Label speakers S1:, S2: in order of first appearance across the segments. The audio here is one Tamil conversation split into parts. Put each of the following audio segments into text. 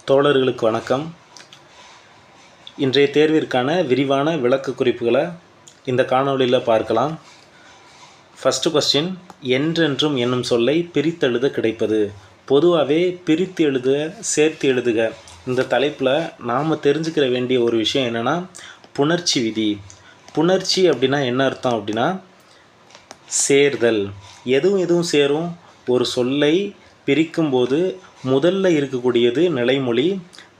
S1: தோழர்களுக்கு வணக்கம். இன்றைய தேர்விற்கான விரிவான விளக்க குறிப்புகளை இந்த காணொளியில் பார்க்கலாம். ஃபஸ்ட்டு கொஸ்டின், என்றென்றும் என்னும் சொல்லை பிரித்தெழுத கிடைப்பது. பொதுவாகவே பிரித்து எழுதுக, சேர்த்து எழுதுக இந்த தலைப்பில் நாம் தெரிஞ்சுக்கிற வேண்டிய ஒரு விஷயம் என்னென்னா புணர்ச்சி விதி. புணர்ச்சி அப்படின்னா என்ன அர்த்தம் அப்படின்னா சேர்தல். எதுவும் சேரும். ஒரு சொல்லை பிரிக்கும்போது முதல்ல இருக்கக்கூடியது நிலைமொழி,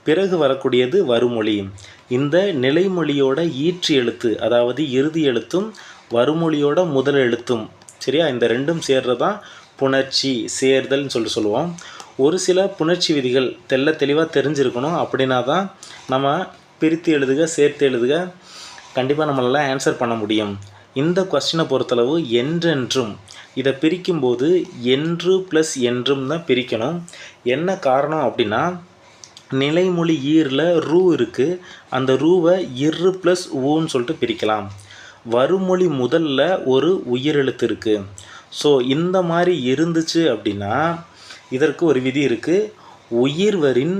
S1: பிறகு வரக்கூடியது வருமொழி. இந்த நிலைமொழியோட ஈற்று எழுத்து, அதாவது இறுதி எழுத்தும் வருமொழியோட முதல் எழுத்தும், சரியா, இந்த ரெண்டும் சேர்றதான் புணர்ச்சி, சேர்தல்னு சொல்லுவோம். ஒரு சில புணர்ச்சி விதிகள் தெளிவாக தெரிஞ்சிருக்கணும். அப்படின்னா தான் நம்ம பிரித்து எழுதுக, சேர்த்து எழுதுக கண்டிப்பாக நம்மளால் ஆன்சர் பண்ண முடியும். இந்த கொஸ்டினை பொறுத்தளவு என்றென்றும் இதை பிரிக்கும்போது என்று ப்ளஸ் என்றும் தான் பிரிக்கணும். என்ன காரணம் அப்படின்னா நிலைமொழி ஈரில் ரூ இருக்குது, அந்த ரூவை இரு ப்ளஸ் ஊன்னு சொல்லிட்டு பிரிக்கலாம். வருமொழி முதல்ல ஒரு உயிரெழுத்து இருக்குது. ஸோ இந்த மாதிரி இருந்துச்சு அப்படின்னா இதற்கு ஒரு விதி இருக்குது. உயிர்வரின்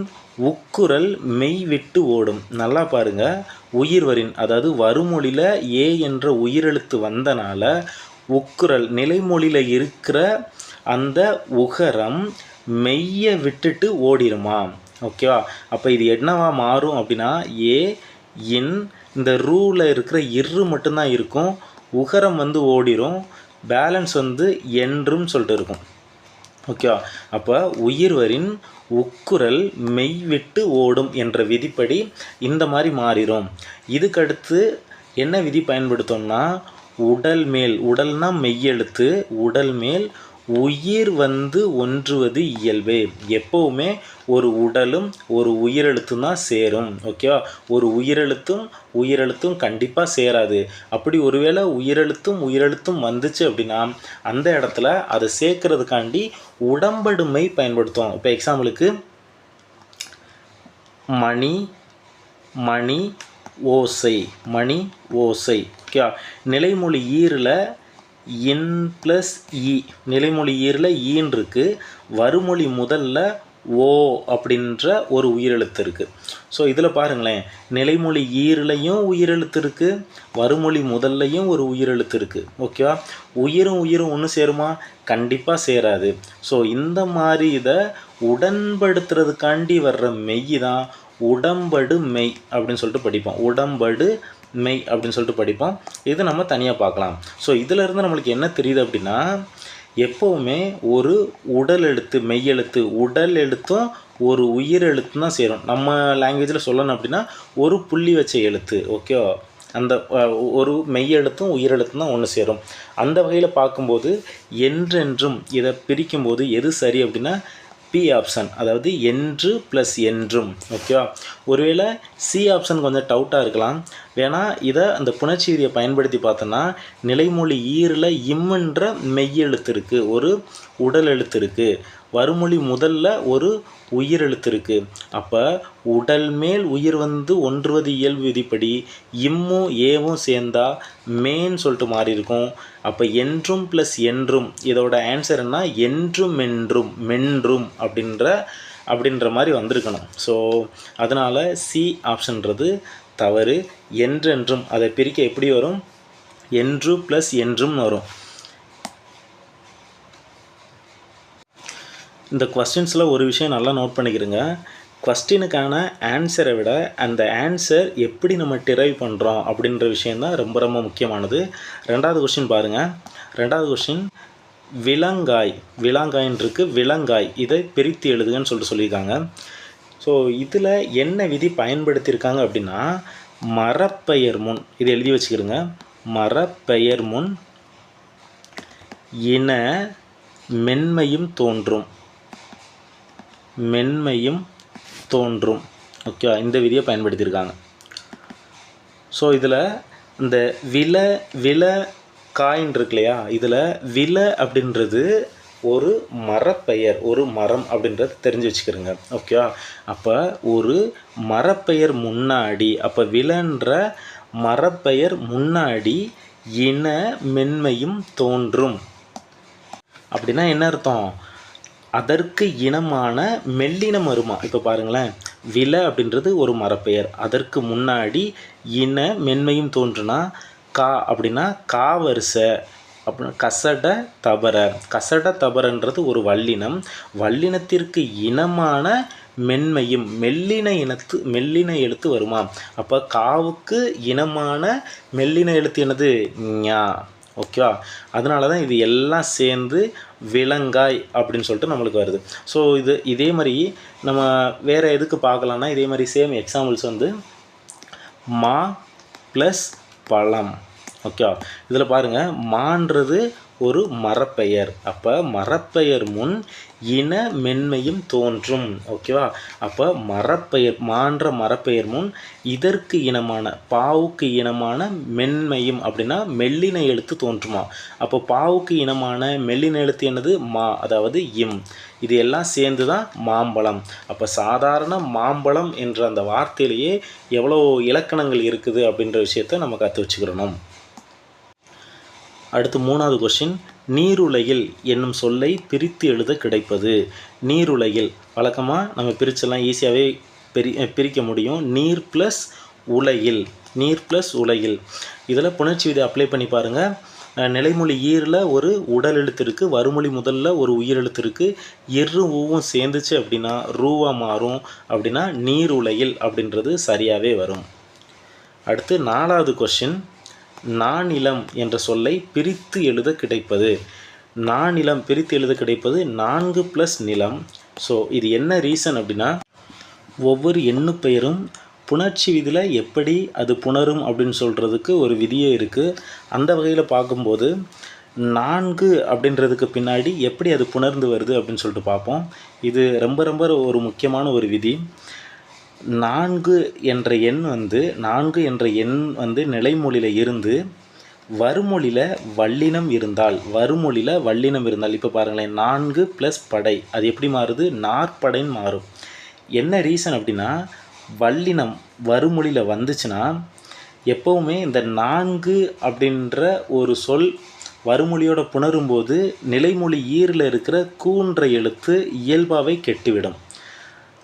S1: உக்குரல் மெய் விட்டு ஓடும். நல்லா பாருங்கள், உயிர்வரின் அதாவது வருமொழியில் ஏ என்ற உயிரெழுத்து வந்தனால உக்குரல் நிலைமொழியில் இருக்கிற அந்த உகரம் மெய்யை விட்டுட்டு ஓடிடுமா. ஓகேவா? அப்போ இது என்னவா மாறும் அப்படின்னா ஏ இன், இந்த ரூவில் இருக்கிற இரு மட்டும்தான் இருக்கும், உகரம் ஓடிடும், பேலன்ஸ் என்றும் சொல்லிட்டு இருக்கும். ஓகேவா? அப்போ உயிர்வரின் உக்குரல் மெய் விட்டு ஓடும் என்ற விதிப்படி இந்த மாதிரி மாறிடும். இதுக்கடுத்து என்ன விதி பயன்படுத்தோம்னா உடல் மேல், உடல்னா மெய்யெழுத்து, உடல் மேல் உயிர் ஒன்றுவது இயல்பே. எப்போவுமே ஒரு உடலும் ஒரு உயிரெழுத்தும் தான் சேரும். ஓகேவா? ஒரு உயிரெழுத்தும் கண்டிப்பாக சேராது. அப்படி ஒருவேளை உயிரெழுத்தும் வந்துச்சு அப்படின்னா அந்த இடத்துல அதை சேர்க்கறதுக்காண்டி உடம்படுமை பயன்படுத்தும். இப்போ எக்ஸாம்பிளுக்கு மணி ஓசை, மணி ஓசை. ஓகே, நிலைமொழி ஈரில் இன் ப்ளஸ் இ, நிலைமொழி ஈரில் ஈன் இருக்குது, வருமொழி முதல்ல ஓ அப்படின்ற ஒரு உயிரெழுத்து இருக்குது. ஸோ இதில் பாருங்களேன், நிலைமொழி ஈரிலையும் உயிரெழுத்து இருக்குது, வருமொழி முதல்லையும் ஒரு உயிரெழுத்து இருக்குது. ஓகேவா? உயிரும் ஒன்று சேருமா? கண்டிப்பாக சேராது. ஸோ இந்த மாதிரி இதை உடன்படுத்துறதுக்காண்டி வர்ற மெய் தான் உடம்படு மெய் அப்படின்னு சொல்லிட்டு படிப்போம். உடம்படு மெய் அப்படின்னு சொல்லிட்டு படிப்போம். இது நம்ம தனியாக பார்க்கலாம். ஸோ இதிலிருந்து நம்மளுக்கு என்ன தெரியுது அப்படின்னா எப்போவுமே ஒரு உடல் எழுத்து, மெய்யெழுத்து, உடல் எழுத்தும் ஒரு உயிர் எழுத்தும் தான் சேரும். நம்ம லாங்குவேஜில் சொல்லணும் அப்படின்னா ஒரு புள்ளி வச்ச எழுத்து. ஓகே, அந்த ஒரு மெய்யெழுத்தும் உயிரெழுத்தும் தான் ஒன்று சேரும். அந்த வகையில் பார்க்கும்போது என்றென்றும் இதை பிரிக்கும்போது எது சரி அப்படின்னா பி ஆப்ஷன், அதாவது என்று ப்ளஸ் என்றும். ஓகேவா? ஒருவேளை சி ஆப்ஷன் கொஞ்சம் டவுட்டாக இருக்கலாம். வேணால் இதை அந்த புணர்ச்சி விதியை பயன்படுத்தி பார்த்தோன்னா நிலைமொழி ஈரில் இம்முன்ற மெய்யெழுத்து இருக்குது, ஒரு உடல் எழுத்து இருக்குது, வருமொழி முதல்ல ஒரு உயிரெழுத்து இருக்குது. அப்போ உடல் மேல் உயிர் ஒன்றுவது இயல்பு விதிப்படி இம்மும் ஏவும் சேர்ந்தா மேன்னு சொல்லிட்டு மாறி இருக்கும். அப்போ என்றும் ப்ளஸ் என்றும், இதோட ஆன்சர் என்ன? என்றும் மென்றும் அப்படின்ற மாதிரி வந்திருக்கணும். ஸோ அதனால் சி ஆப்ஷன்றது தவறு. என்றென்றும் அதை பிரிக்க எப்படி வரும்? என்று ப்ளஸ் என்றும்னு வரும். இந்த கொஸ்டின்ஸில் ஒரு விஷயம் நல்லா நோட் பண்ணிக்கிறங்க. கொஸ்டினுக்கான ஆன்சரை விட அந்த ஆன்சர் எப்படி நம்ம டிரைவ் பண்ணுறோம் அப்படின்ற விஷயந்தான் ரொம்ப ரொம்ப முக்கியமானது. ரெண்டாவது கொஸ்டின் பாருங்கள். ரெண்டாவது கொஸ்டின் விலாங்காயின்னு இருக்குது, விலங்காய், இதை பிரித்து எழுதுகன்னு சொல்லியிருக்காங்க. ஸோ இதில் என்ன விதி பயன்படுத்தியிருக்காங்க அப்படின்னா மரப்பெயர் முன், இதை எழுதி வச்சுக்கிடுங்க. மரப்பெயர் முன் இன மென்மையும் தோன்றும். ஓகே, இந்த விதியை பயன்படுத்தியிருக்காங்க. ஸோ இதில் இந்த வில காயின் இருக்கு இல்லையா, இதில் வில அப்படின்றது ஒரு மரப்பெயர், ஒரு மரம் அப்படின்றத தெரிஞ்சு வச்சுக்கிறோங்க. ஓகேவா? அப்போ ஒரு மரப்பெயர் முன்னாடி, அப்போ விலன்ற மரப்பெயர் முன்னாடி இன மென்மையும் தோன்றும் அப்படின்னா என்ன அர்த்தம்? அதற்கு இனமான மெல்லினம் வருமா. இப்போ பாருங்களேன், வில அப்படின்றது ஒரு மரப்பெயர். அதற்கு முன்னாடி இன மென்மையும் தோன்றுனா கா அப்படின்னா கா வரிசை அப்படின்னா கசட தபர. கசட தபரன்றது ஒரு வல்லினம். வல்லினத்திற்கு இனமான மென்மையும் மெல்லின எழுத்து வருமா? அப்போ காவுக்கு இனமான மெல்லின எழுத்து என்னது? ஞா. ஓகேவா? அதனால தான் இது எல்லாம் சேர்ந்து விலங்காய் அப்படின்னு சொல்லிட்டு நம்மளுக்கு வருது. ஸோ இதே மாதிரி நம்ம வேறு எதுக்கு பார்க்கலான்னா, இதே மாதிரி சேம் எக்ஸாம்பிள்ஸ் வந்து மா ப்ளஸ் பழம். ஓகேவா? இதில் பாருங்கள், மான்றது ஒரு மரப்பெயர். அப்போ மரப்பெயர் முன் இன மென்மையும் தோன்றும். ஓகேவா? அப்போ மரப்பெயர் மான்ற மரப்பெயர் முன் இதற்கு இனமான பாவுக்கு இனமான மென்மையும் அப்படின்னா மெல்லின எழுத்து தோன்றுமா? அப்போ பாவுக்கு இனமான மெல்லின எழுத்து என்னது? மா, அதாவது இம். இது எல்லாம் சேர்ந்து தான் மாம்பழம். அப்போ சாதாரண மாம்பழம் என்ற அந்த வார்த்தையிலேயே எவ்வளோ இலக்கணங்கள் இருக்குது அப்படின்ற விஷயத்தை நம்ம கற்று வச்சுக்கிறணும். அடுத்து 3வது கொஸ்டின், நீருலையில் என்னும் சொல்லை பிரித்து எழுத கிடைப்பது. நீருலையில் வழக்கமாக நம்ம பிரிச்செல்லாம் ஈஸியாகவே பிரிக்க முடியும். நீர் ப்ளஸ் உலையில், நீர் ப்ளஸ் உலையில். இதில் புணர்ச்சி விதி அப்ளை பண்ணி பாருங்கள். நிலைமொழி ஈரில் ஒரு உடல் எழுத்து இருக்குது, வறுமொழி முதல்ல ஒரு உயிர் எழுத்து இருக்குது. இரு ஊவும் சேர்ந்துச்சு அப்படின்னா ரூவா மாறும். அப்படின்னா நீர் உலையில் அப்படின்றது சரியாகவே வரும். அடுத்து 4வது கொஸ்டின், நானிலம் என்ற சொல்லை பிரித்து எழுத கிடைப்பது. நானிலம் பிரித்து எழுத கிடைப்பது 4 + நிலம். ஸோ இது என்ன ரீசன் அப்படின்னா, ஒவ்வொரு எண்ணு பெயரும் புணர்ச்சி விதியில் எப்படி அது புணரும் அப்படின்னு சொல்கிறதுக்கு ஒரு விதியே இருக்குது. அந்த வகையில் பார்க்கும்போது 4 அப்படின்றதுக்கு பின்னாடி எப்படி அது புணர்ந்து வருது அப்படின்னு சொல்லிட்டு பார்ப்போம். இது ரொம்ப ரொம்ப ஒரு முக்கியமான ஒரு விதி. 4 என்ற எண் வந்து நிலைமொழியில் இருந்து வறுமொழியில் வல்லினம் இருந்தால் இப்போ பாருங்களேன், 4 + படை அது எப்படி மாறுது? நாற்படைன்னு மாறும். என்ன ரீசன் அப்படின்னா, வல்லினம் வறுமொழியில் வந்துச்சுன்னா எப்போவுமே இந்த 4 அப்படின்ற ஒரு சொல் வறுமொழியோட புணரும்போது நிலைமொழி ஈரில் இருக்கிற கூன்ற எழுத்து இயல்பாகவே கெட்டுவிடும்.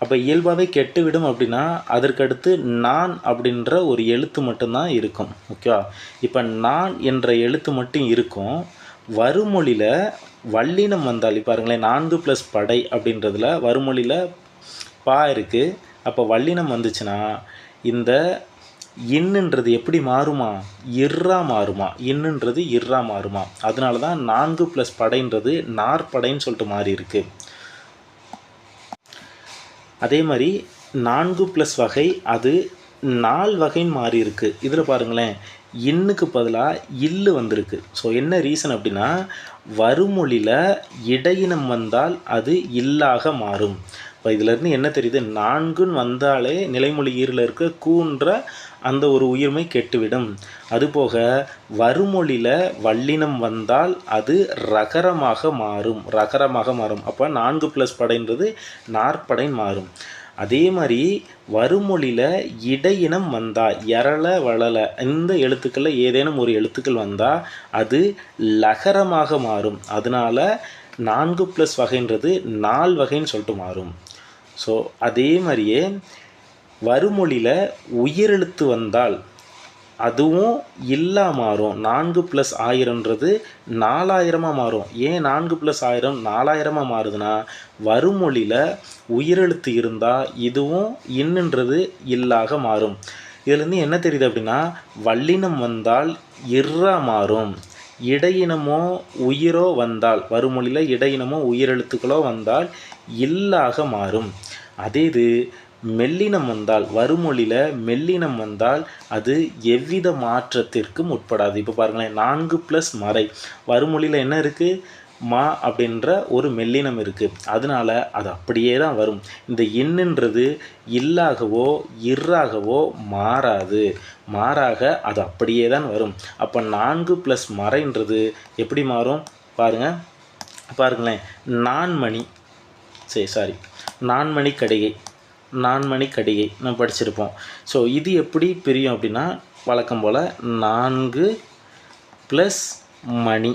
S1: அப்போ இயல்பாகவே கெட்டுவிடும் அப்படின்னா அதற்கடுத்து நான் அப்படின்ற ஒரு எழுத்து மட்டும்தான் இருக்கும். ஓகேவா? இப்போ நான் என்ற எழுத்து மட்டும் இருக்கும். வறுமொழியில் வல்லினம் வந்தால் பாருங்களேன், 4 + படை அப்படின்றதுல வறுமொழியில் பா இருக்குது. அப்போ வல்லினம் வந்துச்சுன்னா இந்த இன்னுன்றது எப்படி மாறுமா? இர்ரா மாறுமா? இன்னுன்றது இர்ரா மாறுமா? அதனால தான் 4 + படைன்றது நாற்படைன்னு சொல்லிட்டு மாறி இருக்குது. அதே மாதிரி 4 + வகை அது 4 வகைன்னு மாறி இருக்குது. இதில் பாருங்களேன், இன்னுக்கு பதிலாக இல்லு வந்திருக்கு. ஸோ என்ன ரீசன் அப்படின்னா, வறுமொழியில் இடையினம் வந்தால் அது இல்லாக மாறும். இப்போ இதிலேருந்து என்ன தெரியுது? 4ன்னு வந்தாலே நிலைமொழி ஈரில் இருக்க கூன்ற அந்த ஒரு உயிர்மை கெட்டுவிடும். அதுபோக வறுமொழியில் வல்லினம் வந்தால் அது ரகரமாக மாறும். அப்போ 4 + படைன்றது நாற்படைன்னு மாறும். அதே மாதிரி வறுமொழியில் இடையினம் வந்தால் எரள வளல இந்த எழுத்துக்களில் ஏதேனும் ஒரு எழுத்துக்கள் வந்தால் அது லகரமாக மாறும். அதனால் 4 + வகைன்றது 4 வகைன்னு சொல்லிட்டு மாறும். ஸோ அதே மாதிரியே வறுமொழியில் உயிரெழுத்து வந்தால் அதுவும் இல்லா மாறும். 4 + 1000ன்றது 4000 மாறும். ஏன் 4 + 1000 4000 மாறுதுன்னா, வறுமொழியில் உயிரெழுத்து இருந்தால் இதுவும் இன்னுன்றது இல்லாக மாறும். இதுலேருந்து என்ன தெரியுது அப்படின்னா, வல்லினம் வந்தால் இர்ரா மாறும். இடையினமோ உயிரோ வந்தால், வறுமொழியில் இடையினமோ உயிரெழுத்துக்களோ வந்தால் இல்லாக மாறும். அதே இது மெல்லினம் வந்தால், வறுமொழியில் மெல்லினம் வந்தால் அது எவ்வித மாற்றத்திற்கும் உட்படாது. இப்போ பாருங்களேன், 4 + மறை வறுமொழியில் என்ன இருக்குது? மா அப்படின்ற ஒரு மெல்லினம் இருக்குது. அதனால் அது அப்படியே தான் வரும். இந்த இன்னுன்றது இல்லாகவோ இர்ராகவோ மாறாது. மாறாக அது அப்படியே தான் வரும். அப்போ 4 + மறைன்றது எப்படி மாறும்? பாருங்களேன், நான்மணி கடிகை நம்ம படிச்சிருப்போம். ஸோ இது எப்படி பிரியும் அப்படின்னா, வழக்கம் போல் 4 + மணி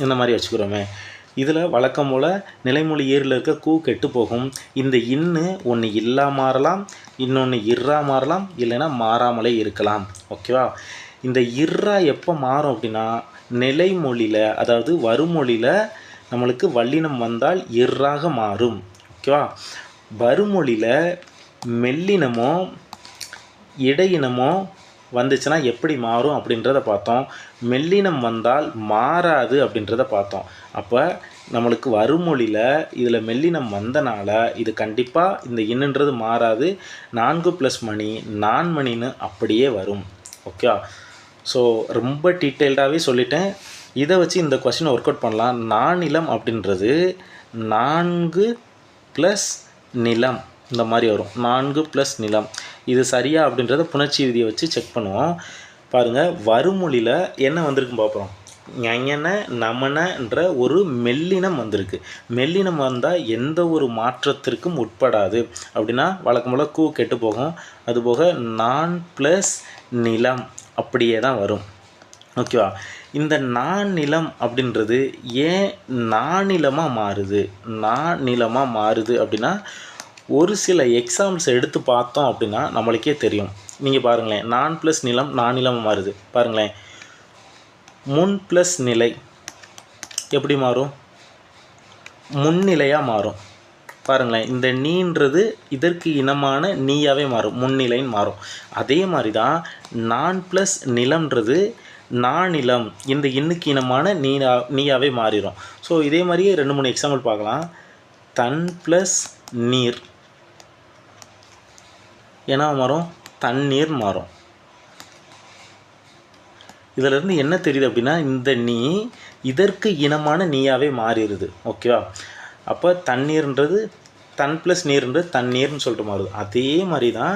S1: இந்த மாதிரி வச்சுக்கிறோமே. இதில் வழக்கம் போல் நிலைமொழி ஏரில் இருக்க கூ கெட்டு போகும். இந்த இன்னு ஒன்று இல்லா மாறலாம், இன்னொன்று இர்ரா மாறலாம், இல்லைன்னா மாறாமலே இருக்கலாம். ஓகேவா? இந்த இர்ரா எப்போ மாறும் அப்படின்னா நிலைமொழியில், அதாவது வருமொழியில் நம்மளுக்கு வல்லினம் வந்தால் இர்ராக மாறும். ஓகேவா? வருமொழியில் மெல்லினமோ இடையினமோ வந்துச்சுன்னா எப்படி மாறும் அப்படின்றத பார்த்தோம். மெல்லினம் வந்தால் மாறாது அப்படின்றத பார்த்தோம். அப்போ நம்மளுக்கு வருமொழியில் இதில் மெல்லினம் வந்தனால இது கண்டிப்பாக இந்த இன்னுன்றது மாறாது. 4 + மணி நான்மணின்னு அப்படியே வரும். ஓகே, ஸோ ரொம்ப டீட்டெயில்டாகவே சொல்லிட்டேன். இதை வச்சு இந்த கொஸ்டினை ஒர்க் அவுட் பண்ணலாம். நானிலம் அப்படின்றது 4 + நிலம் இந்த மாதிரி வரும். 4 + நிலம் இது சரியா அப்படின்றத புணர்ச்சி விதியை வச்சு செக் பண்ணுவோம். பாருங்கள், வருமொழியில் என்ன வந்திருக்குன்னு பார்ப்போம். ஞன நமனன்ற ஒரு மெல்லினம் வந்திருக்கு. மெல்லினம் வந்தால் எந்த ஒரு மாற்றத்திற்கும் உட்படாது. அப்படின்னா வழக்கம் போல் கூ கெட்டு போகும். அதுபோக நான் ப்ளஸ் நிலம் அப்படியே தான் வரும். ஓகேவா? இந்த நானிலம் அப்படின்றது ஏன் நானிலமாக மாறுது? நானிலமாக மாறுது அப்படின்னா ஒரு சில எக்ஸாம்பிள்ஸ் எடுத்து பார்த்தோம் அப்படின்னா நம்மளுக்கே தெரியும். நீங்கள் பாருங்களேன், நான் ப்ளஸ் நிலம் நானிலமாக மாறுது. பாருங்களேன், முன் ப்ளஸ் நிலை எப்படி மாறும்? முன்னிலையாக மாறும். பாருங்களேன், இந்த நீன்றது இதற்கு இனமான நீயாவே மாறும், முன்னிலைன்னு மாறும். அதே மாதிரி தான் நான் ப்ளஸ் நிலம்ன்றது நானிலம் இந்த இன்னுக்கு இனமான நீயாவே மாறிடும். ஸோ இதே மாதிரியே 2-3 எக்ஸாம்பிள் பார்க்கலாம். தன் ப்ளஸ் நீர் என்ன மாறும்? தண்ணீர் மாறும். இதிலிருந்து என்ன தெரியுது அப்படின்னா இந்த நீ இதற்கு இனமான நீயாவே மாறிடுது. ஓகேவா? அப்போ தண்ணீர்ன்றது தன் ப்ளஸ் நீர்ன்றது தண்ணீர்னு சொல்லிட்டு மாறுது. அதே மாதிரி தான்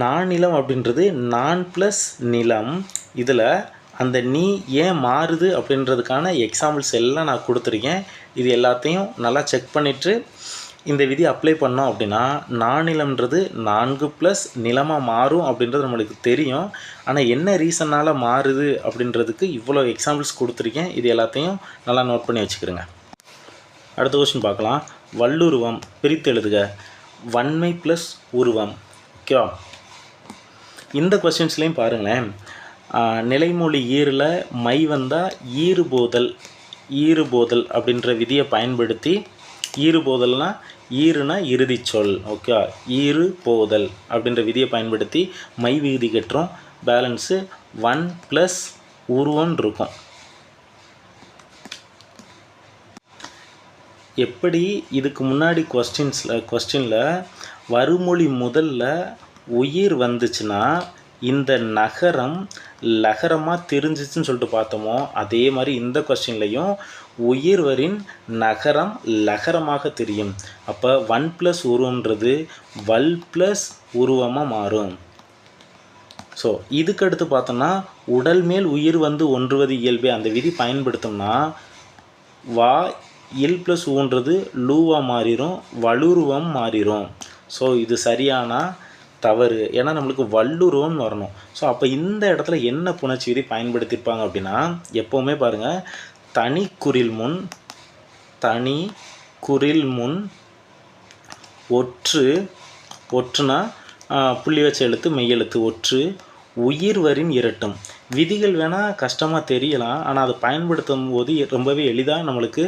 S1: நானிலம் அப்படின்றது நான் ப்ளஸ் நிலம். இதில் அந்த நீ ஏன் மாறுது அப்படின்றதுக்கான எக்ஸாம்பிள்ஸ் எல்லாம் நான் கொடுத்துருக்கேன். இது எல்லாத்தையும் நல்லா செக் பண்ணிவிட்டு இந்த விதி அப்ளை பண்ணோம் அப்படின்னா நானிலம்ன்றது 4 + நிலமாக மாறும் அப்படின்றது நம்மளுக்கு தெரியும். ஆனால் என்ன ரீசனால் மாறுது அப்படின்றதுக்கு இவ்வளோ எக்ஸாம்பிள்ஸ் கொடுத்துருக்கேன். இது எல்லாத்தையும் நல்லா நோட் பண்ணி வச்சுக்கிறேங்க. அடுத்த கொஸ்டின் பார்க்கலாம். வல்லுருவம் பிரித்து எழுதுக. வன்மை ப்ளஸ் உருவம். ஓகேவா? இந்த கொஸ்டின்ஸ்லேயும் பாருங்களேன், நிலைமொழி ஈரில் மை வந்தால் ஈறுபோதல் அப்படின்ற விதியை பயன்படுத்தி, ஈறுபோதல்னா ஈறுனா இறுதி சொல். ஓகே, ஈறு போதல் அப்படின்ற விதியை பயன்படுத்தி மை விகுதி கட்டுறோம். பேலன்ஸு 1 + உருவம் இருக்கும். எப்படி இதுக்கு முன்னாடி கொஸ்டினில் வருமொழி முதல்ல உயிர் வந்துச்சுன்னா இந்த நகரம் லகரமாக தெரிஞ்சிச்சுன்னு சொல்லிட்டு பார்த்தோமோ, அதே மாதிரி இந்த கொஸ்டின்லையும் உயிர்வரின் நகரம் லகரமாக தெரியும். அப்போ 1 + உருவம்ன்றது வல் + உருவமாக மாறும். ஸோ இதுக்கடுத்து பார்த்தோம்னா உடல் மேல் உயிர் வந்து ஒன்றுவது இயல்பே அந்த விதி பயன்படுத்தோம்னா வா இல் + ஊன்றது லூவாக மாறிடும், வலுருவம் மாறிடும். ஸோ இது சரியானா தவறு. ஏன்னா நம்மளுக்கு வல்லுருவம்னு வரணும். ஸோ அப்போ இந்த இடத்துல என்ன புணர்ச்சி விதி பயன்படுத்தியிருப்பாங்க அப்படின்னா, எப்போவுமே பாருங்கள், தனி குறில் முன் ஒற்றுனா புள்ளி வச்ச எழுத்து மெய்யெழுத்து ஒற்று உயிர்வரின் இரட்டும். விதிகள் வேணால் கஷ்டமாக தெரியலாம், ஆனால் அதை பயன்படுத்தும் போது ரொம்பவே எளிதாக நம்மளுக்கு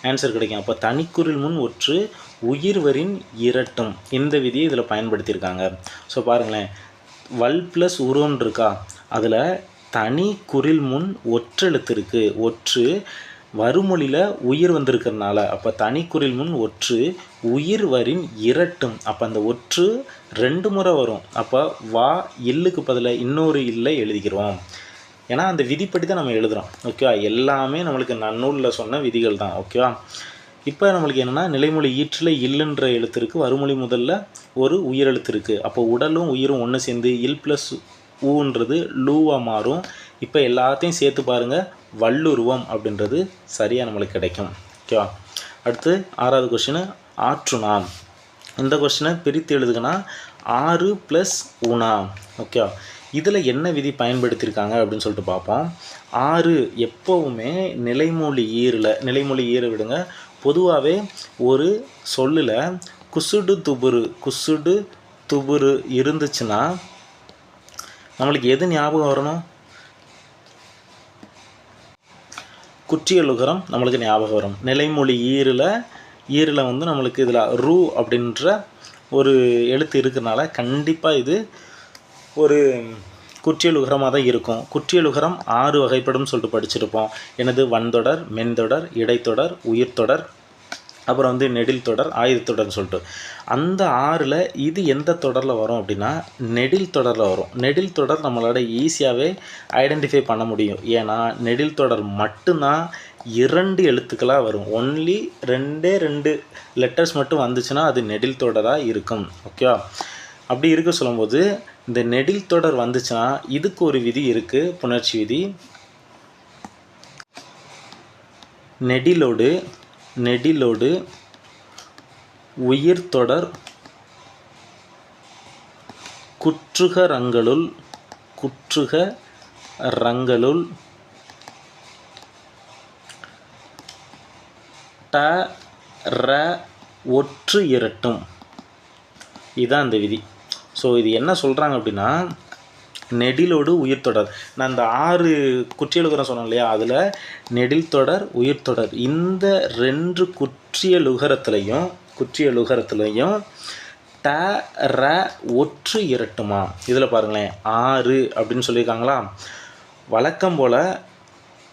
S1: ஆன்சர் கிடைக்கும். அப்போ தனிக்குறில் முன் ஒற்று உயிர்வரின் இரட்டும் இந்த விதியை இதில் பயன்படுத்தியிருக்காங்க. ஸோ பாருங்களேன், வல் + உருவம் இருக்கா, அதில் தனி குறில் முன் ஒற்றெழுத்து இருக்குது. ஒற்று வருமொழியில் உயிர் வந்திருக்கிறதுனால அப்போ தனி குறில் முன் ஒற்று உயிர்வரின் இரட்டும். அப்போ அந்த ஒற்று 2 முறை வரும். அப்போ வா இல்லுக்கு பதிலாக இன்னொரு இல்லை எழுதிக்கிறோம். ஏன்னா அந்த விதிப்படி தான் நம்ம எழுதுகிறோம். ஓகேவா? எல்லாமே நம்மளுக்கு நன்னூலில் சொன்ன விதிகள் தான். ஓகேவா? இப்போ நம்மளுக்கு என்னென்னா, நிலைமொழி ஈற்றில் இல்லுன்ற எழுத்து இருக்குது, வருமொழி முதல்ல ஒரு உயிரெழுத்து இருக்குது. அப்போ உடலும் உயிரும் ஒன்று சேர்ந்து இல் + ஊன்றது லூவாக மாறும். இப்போ எல்லாத்தையும் சேர்த்து பாருங்கள், வல்லுருவம் அப்படின்றது சரியாக நம்மளுக்கு கிடைக்கும். ஓகேவா? அடுத்து 6வது கொஸ்டின், ஆற்றுணா. இந்த கொஸ்டினை பிரித்து எழுதுங்கன்னா 6 + உணா. ஓகேவா? இதில் என்ன விதி பயன்படுத்தியிருக்காங்க அப்படின்னு சொல்லிட்டு பார்ப்போம். 6 எப்போவுமே நிலைமொழி ஈரை விடுங்க. பொதுவாகவே ஒரு சொல்லில் குசுடு துபுரு இருந்துச்சுன்னா நம்மளுக்கு எது ஞாபகம் வரணும்? குற்றியலுகரம் நம்மளுக்கு ஞாபகம் வரும். நிலைமொழி ஈரில் வந்து நம்மளுக்கு இதில் ரூ அப்படின்ற ஒரு எழுத்து இருக்கிறனால கண்டிப்பாக இது ஒரு குற்றியலுகரமாக தான் இருக்கும். குற்றியலுகரம் 6 வகைப்படும் சொல்லிட்டு படிச்சிருப்போம். எனது வன்தொடர், மென்தொடர், இடைத்தொடர், உயிர்த்தொடர், அப்புறம் வந்து நெடில் தொடர், ஆயுதத்தொடர்னு சொல்லிட்டு அந்த 6ல் இது எந்த தொடரில் வரும் அப்படின்னா நெடில் தொடரில் வரும். நெடில் தொடர் நம்மளோட ஈஸியாகவே ஐடென்டிஃபை பண்ண முடியும். ஏன்னா நெடில் தொடர் மட்டும்தான் 2 எழுத்துக்களாக வரும். ஒன்லி 2 லெட்டர்ஸ் மட்டும் வந்துச்சுன்னா அது நெடில் தொடராக இருக்கும். ஓகேவா? அப்படி இருக்க சொல்லும்போது இந்த நெடில் தொடர் வந்துச்சுன்னா இதுக்கு ஒரு விதி இருக்குது, புணர்ச்சி விதி. நெடிலோடு உயிர்த்தொடர் குற்றுகரங்களுள் ட ர ஒற்று இரட்டும். இதுதான் அந்த விதி. ஸோ இது என்ன சொல்கிறாங்க அப்படின்னா நெடிலோடு உயிர்த்தொடர். நான் இந்த 6 குற்றியலுகரம் சொன்னேன் இல்லையா, அதில் நெடில் தொடர், உயிர்த்தொடர் இந்த 2 குற்றியலுகரத்துலையும் ட ர ஒற்று இரட்டுமா. இதில் பாருங்களேன் 6 அப்படின்னு சொல்லியிருக்காங்களா. வழக்கம் போல்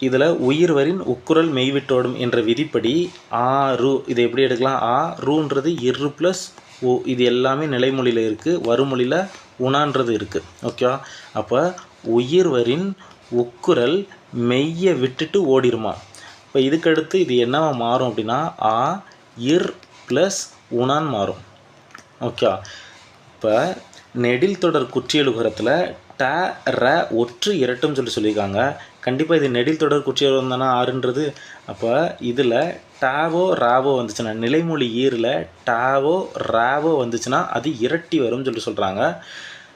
S1: இதில் உயிர்வரின் உக்குரல் மெய்விட்டோடும் என்ற விதிப்படி ஆறு இதை எப்படி எடுக்கலாம்? ரூன்றது இரு ப்ளஸ் ஓ, இது எல்லாமே நிலைமொழியில் இருக்குது. வருமொழியில் உணான்றது இருக்குது. ஓகேவா? அப்போ உயிர்வரின் உக்குரல் மெய்யை விட்டுட்டு ஓடிருமா. இப்போ இதுக்கடுத்து இது என்னவா மாறும் அப்படின்னா இர் ப்ளஸ் உணான் மாறும். ஓகேவா? இப்போ நெடில் தொடர் குற்றியலுகரத்தில் ட ர ஒற்று இரட்டும் சொல்லியிருக்காங்க. கண்டிப்பாக இது நெடில் தொடர் குற்றியலுகரம் தானே 6ன்றது. அப்போ இதில் டாவோ ராவோ வந்துச்சுன்னா நிலைமொழி ஈரில் டாவோ ராவோ வந்துச்சுன்னா அது இரட்டி வரும்னு சொல்கிறாங்க.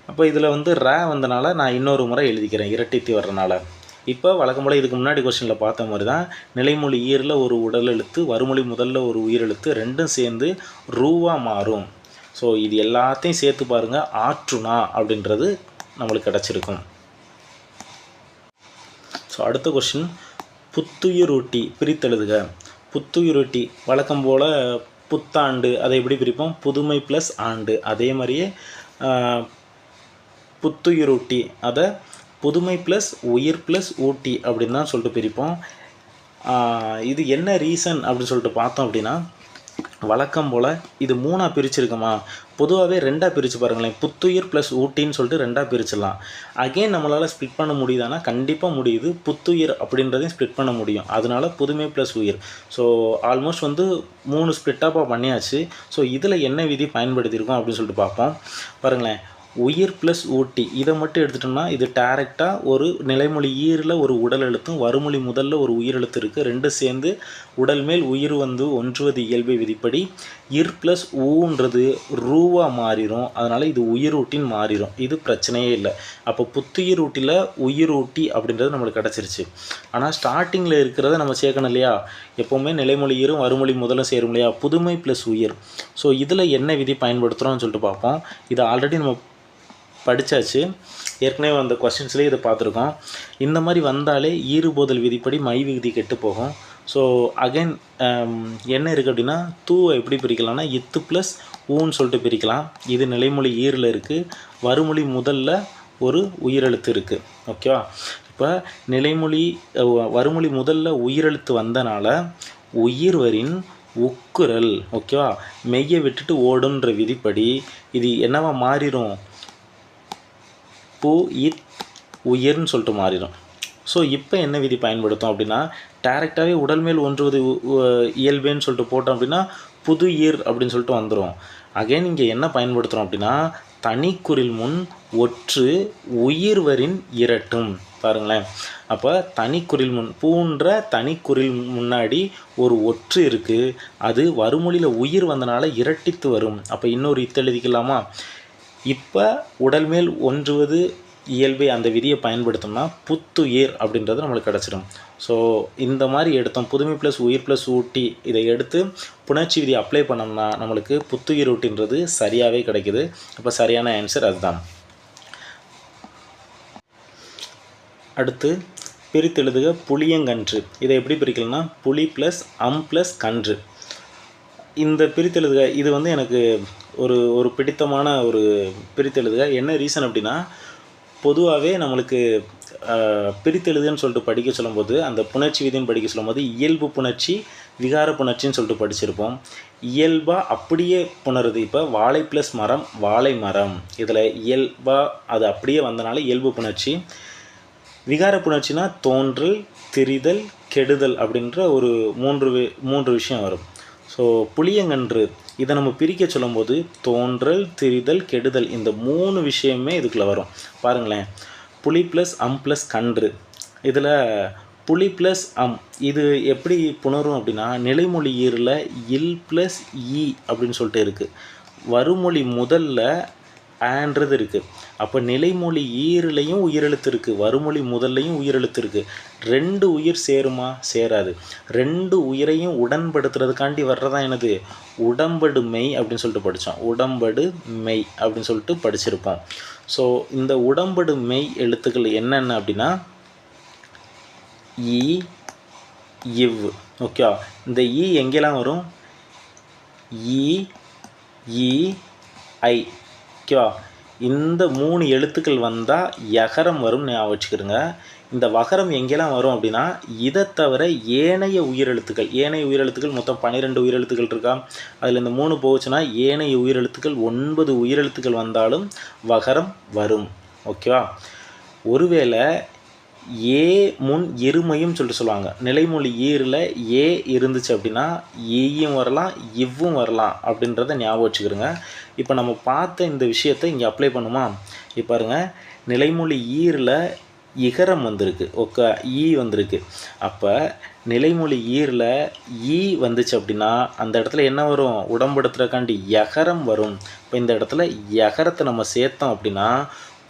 S1: அப்போ இதில் வந்து ர வந்தனால நான் இன்னொரு முறை எழுதிக்கிறேன் இரட்டித்து வர்றனால. இப்போ வழக்கம் போல் இதுக்கு முன்னாடி கொஸ்டினில் பார்த்த மாதிரி தான் நிலைமொழி ஈரில் ஒரு உடல் எழுத்து, வருமொழி முதல்ல ஒரு உயிரெழுத்து, ரெண்டும் சேர்ந்து ரூவா மாறும். ஸோ இது எல்லாத்தையும் சேர்த்து பாருங்கள், ஆற்றுனா அப்படின்றது நம்மளுக்கு கிடச்சிருக்கும். ஸோ அடுத்த கொஸ்டின், புத்துயிரூட்டி பிரித்தெழுதுக. புத்துயிரூட்டி வழக்கம் போல் புத்தாண்டு அதை எப்படி பிரிப்போம்? புதுமை ப்ளஸ் ஆண்டு. அதே மாதிரியே புத்துயிரூட்டி அதை புதுமை ப்ளஸ் உயிர் ப்ளஸ் ஊட்டி அப்படின்னு தான் சொல்லிட்டு பிரிப்போம். இது என்ன ரீசன் அப்படின்னு சொல்லிட்டு பார்த்தோம் அப்படின்னா வழக்கம் போல் இது 3ஆக பிரிச்சிருக்கோமா. பொதுவாகவே 2ஆக பிரித்து பாருங்களேன். புத்துயிர் ப்ளஸ் ஊட்டின்னு சொல்லிட்டு 2ஆக பிரிச்சிடலாம். அகெயின் நம்மளால் ஸ்ப்ளிட் பண்ண முடியுதானா? கண்டிப்பாக முடியுது. புத்துயிர் அப்படின்றதையும் ஸ்ப்ளிட் பண்ண முடியும். அதனால புதுமை ப்ளஸ் உயிர். ஸோ ஆல்மோஸ்ட் வந்து 3 ஸ்ப்ளிட்டாக பண்ணியாச்சு. ஸோ இதில் என்ன விதி பயன்படுத்தியிருக்கோம் அப்படின்னு சொல்லிட்டு பார்ப்போம். பாருங்களேன், உயிர் ப்ளஸ் ஊட்டி இதை மட்டும் எடுத்துட்டோம்னா இது டேரெக்டாக ஒரு நிலைமொழி ஈரில் ஒரு உடல் எழுத்தும் வருமொழி முதல்ல ஒரு உயிரெழுத்து இருக்குது. ரெண்டும் சேர்ந்து உடல் மேல் உயிர் வந்து ஒன்றுவது இயல்பை விதிப்படி இர் ப்ளஸ் ஊன்றது ரூவா மாறிடும். அதனால் இது உயிரூட்டின்னு மாறிடும். இது பிரச்சனையே இல்லை. அப்போ புத்துயிர் ஊட்டியில் உயிரூட்டி அப்படின்றது நம்மளுக்கு கிடச்சிருச்சு. ஆனால் ஸ்டார்டிங்கில் இருக்கிறத நம்ம சேர்க்கணும் இல்லையா. எப்போவுமே நிலைமொழி ஈரும் வருமொழி முதல்ல சேரும் இல்லையா. புதுமை ப்ளஸ் உயிர். ஸோ இதில் என்ன விதி பயன்படுத்துகிறோம்னு சொல்லிட்டு பார்ப்போம். இதை ஆல்ரெடி நம்ம படித்தாச்சு. ஏற்கனவே அந்த கொஸ்டின்ஸ்லேயே இதை பார்த்துருக்கோம். இந்த மாதிரி வந்தாலே ஈறுபோதல் விதிப்படி மை விதி கெட்டு போகும். ஸோ அகைன் என்ன இருக்குது அப்படின்னா தூவை எப்படி பிரிக்கலாம்னா இத்து ப்ளஸ் ஊன்னு சொல்லிட்டு பிரிக்கலாம். இது நிலைமொழி ஈரில் இருக்குது. வருமொழி முதல்ல ஒரு உயிரெழுத்து இருக்குது. ஓகேவா? இப்போ நிலைமொழி வருமொழி முதல்ல உயிரெழுத்து வந்தனால உயிர்வரின் உக்குரல் ஓகேவா மெய்யை விட்டுட்டு ஓடுன்ற விதிப்படி இது என்னவா மாறிடும்? பூ இத் உயிர்னு சொல்லிட்டு மாறிடும். ஸோ இப்போ என்ன விதி பயன்படுத்தும் அப்படின்னா டேரெக்டாகவே உடல் மேல் ஒன்றுவது இயல்பேன்னு சொல்லிட்டு போட்டோம் அப்படின்னா புது ஈர் அப்படின்னு சொல்லிட்டு வந்துடும். அகைன் இங்கே என்ன பயன்படுத்துகிறோம் அப்படின்னா தனிக்குறில் முன் ஒற்று உயிர்வரின் இரட்டும். பாருங்களேன், அப்போ தனிக்குறில் முன் பூன்ற தனிக்குறில் முன்னாடி ஒரு ஒற்று இருக்குது. அது வருமொழியில் உயிர் வந்தனால இரட்டித்து வரும். அப்போ இன்னொரு இத்தெழுதிக்கலாமா? இப்போ உடல் மேல் ஒன்றுவது இயல்பை அந்த விதியை பயன்படுத்தோம்னா புத்துயிர் அப்படின்றது நம்மளுக்கு கிடச்சிடும். ஸோ இந்த மாதிரி எடுத்தோம், புதுமை ப்ளஸ் உயிர் ப்ளஸ் ஊட்டி இதை எடுத்து புணர்ச்சி விதி அப்ளை பண்ணோம்னா நம்மளுக்கு புத்துயிர் ஊட்டின்றது சரியாகவே கிடைக்குது. அப்போ சரியான ஆன்சர் அதுதான். அடுத்து பிரித்தெழுதுக புளியங்கன்று. இதை எப்படி பிரிக்கலாம்னா புளி ப்ளஸ் ப்ளஸ் கன்று. இந்த பிரித்தெழுதுக இது எனக்கு ஒரு பிடித்தமான ஒரு பிரித்தெழுதுக. என்ன ரீசன் அப்படின்னா, பொதுவாகவே நம்மளுக்கு பிரித்தெழுதுன்னு சொல்லிட்டு படிக்க சொல்லும்போது, அந்த புணர்ச்சி விதின்னு படிக்க சொல்லும்போது இயல்பு புணர்ச்சி விகார புணர்ச்சின்னு சொல்லிட்டு படிச்சிருப்போம். இயல்பாக அப்படியே புணருது. இப்போ வாழை ப்ளஸ் மரம் வாழை மரம், இதில் இயல்பாக அது அப்படியே வந்தனால இயல்பு புணர்ச்சி. விகார புணர்ச்சினா தோன்றல் திரிதல் கெடுதல் அப்படின்ற ஒரு மூன்று விஷயம் வரும். ஸோ புளியங்கன்று இதை நம்ம பிரிக்க சொல்லும்போது தோன்றல் திரிதல் கெடுதல் இந்த 3 விஷயமே இதுக்குள்ளே வரும். பாருங்களேன், புளி ப்ளஸ் ப்ளஸ் கன்று. இதில் புளி ப்ளஸ் இது எப்படி புணரும் அப்படின்னா, நிலைமொழி ஈரில் இல் ப்ளஸ் இ அப்படின்னு சொல்லிட்டு இருக்குது. வருமொழி முதல்ல ஆன்றது இருக்குது. அப்போ நிலைமொழி ஈரிலையும் உயிரெழுத்து இருக்குது, வருமொழி முதல்லையும் உயிரெழுத்து இருக்குது. 2 உயிர் சேருமா? சேராது. 2 உயிரையும் உடன்படுத்துறதுக்காண்டி வர்றதான் என்னது? உடம்படு மெய் அப்படின்னு சொல்லிட்டு படித்தோம். உடம்படு மெய் அப்படின்னு சொல்லிட்டு படிச்சிருப்போம். ஸோ இந்த உடம்படு மெய் எழுத்துக்கள் என்னென்ன அப்படின்னா இ இவ். ஓகே, இந்த இ எங்கெல்லாம் வரும்? இ இ ஐ. ஓகேவா? இந்த 3 எழுத்துக்கள் வந்தால் யகரம் வரும், ஞாபகம் வச்சுக்கிடுங்க. இந்த வகரம் எங்கெல்லாம் வரும் அப்படின்னா, இதை தவிர ஏனைய உயிரெழுத்துக்கள் மொத்தம் 12 உயிரெழுத்துக்கள் இருக்கா, அதில் இந்த 3 போச்சுன்னா ஏனைய உயிரெழுத்துக்கள் 9 உயிரெழுத்துக்கள் வந்தாலும் வகரம் வரும். ஓகேவா? ஒருவேளை ஏ முன் இருமையும் சொல்லிட்டு சொல்லுவாங்க. நிலைமொழி ஈரில் ஏ இருந்துச்சு அப்படின்னா ஈயும் வரலாம் இவ்வும் வரலாம் அப்படின்றத ஞாபகம் வச்சுக்கிறோங்க. இப்போ நம்ம பார்த்த இந்த விஷயத்தை இங்கே அப்ளை பண்ணுமா? இப்போ பாருங்கள், நிலைமொழி ஈரில் இகரம் வந்திருக்கு. ஓகே, ஈ வந்திருக்கு. அப்போ நிலைமொழி ஈரில் ஈ வந்துச்சு அப்படின்னா அந்த இடத்துல என்ன வரும்? உடம்படுத்துறக்காண்டி யகரம் வரும். இப்போ இந்த இடத்துல யகரத்தை நம்ம சேர்த்தோம் அப்படின்னா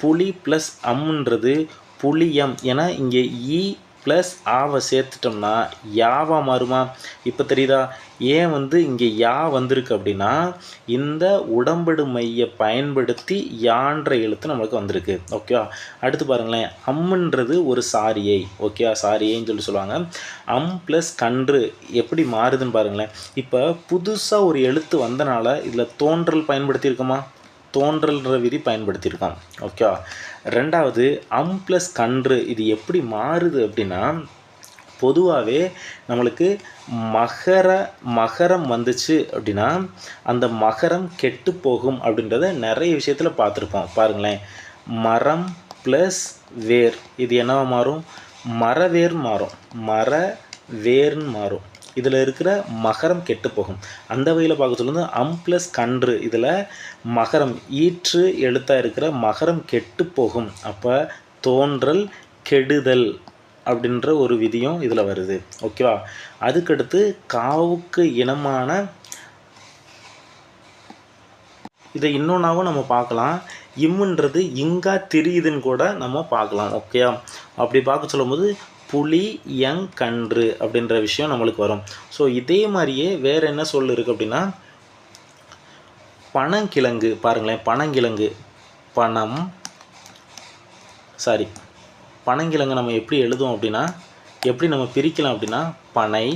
S1: புளி ப்ளஸ் அம்ன்றது புளியம். ஏன்னா இங்கே இ ப்ளஸ் ஆவை சேர்த்துட்டோம்னா யாவா மாறுமா? இப்போ தெரியுதா ஏன் இங்கே யா வந்திருக்கு அப்படின்னா, இந்த உடம்படு மையை பயன்படுத்தி யான்ற எழுத்து நம்மளுக்கு வந்திருக்கு. ஓகேவா? அடுத்து பாருங்களேன், அம்முன்றது ஒரு சாரியை. ஓகேவா? சாரியைன்னு சொல்லி சொல்லுவாங்க. ப்ளஸ் கன்று எப்படி மாறுதுன்னு பாருங்களேன். இப்போ புதுசாக ஒரு எழுத்து வந்தனால இதில் தோன்றல் பயன்படுத்தியிருக்கோமா? தோன்றல்ன்ற விதி பயன்படுத்தியிருக்கோம். ஓகேவா? ரெண்டாவது ப்ளஸ் கன்று இது எப்படி மாறுது அப்படின்னா, பொதுவாகவே நம்மளுக்கு மகரம் வந்துச்சு அப்படின்னா அந்த மகரம் கெட்டு போகும் அப்படின்றத நிறைய விஷயத்தில் பார்த்துருப்போம். பாருங்களேன், மரம் ப்ளஸ் வேர் இது என்னவா மாறும்? மரவேர் மாறும், மர வேர்னு மாறும். இதில் இருக்கிற மகரம் கெட்டு போகும். அந்த வகையில் பார்க்க சொல்லுவது ப்ளஸ் கன்று, இதில் மகரம் ஈற்று எழுத்தாக இருக்கிற மகரம் கெட்டு போகும். அப்போ தோன்றல் கெடுதல் அப்படின்ற ஒரு விதியும் இதில் வருது. ஓகேவா? அதுக்கடுத்து காவுக்கு இனமான இதை இன்னொன்றாவும் நம்ம பார்க்கலாம். இம்முன்றது இங்கா திரியுதுன்னு கூட நம்ம பார்க்கலாம். ஓகேவா? அப்படி பார்க்க சொல்லும்போது புலி கன்று அப்படின்ற விஷயம் நம்மளுக்கு வரும். ஸோ இதே மாதிரியே வேறு என்ன சொல் இருக்குது அப்படின்னா, பனங்கிழங்கு. பாருங்களேன், பனங்கிழங்கு பனங்கிழங்கு நம்ம எப்படி எழுதுவோம் அப்படின்னா, எப்படி நம்ம பிரிக்கலாம் அப்படின்னா, பனை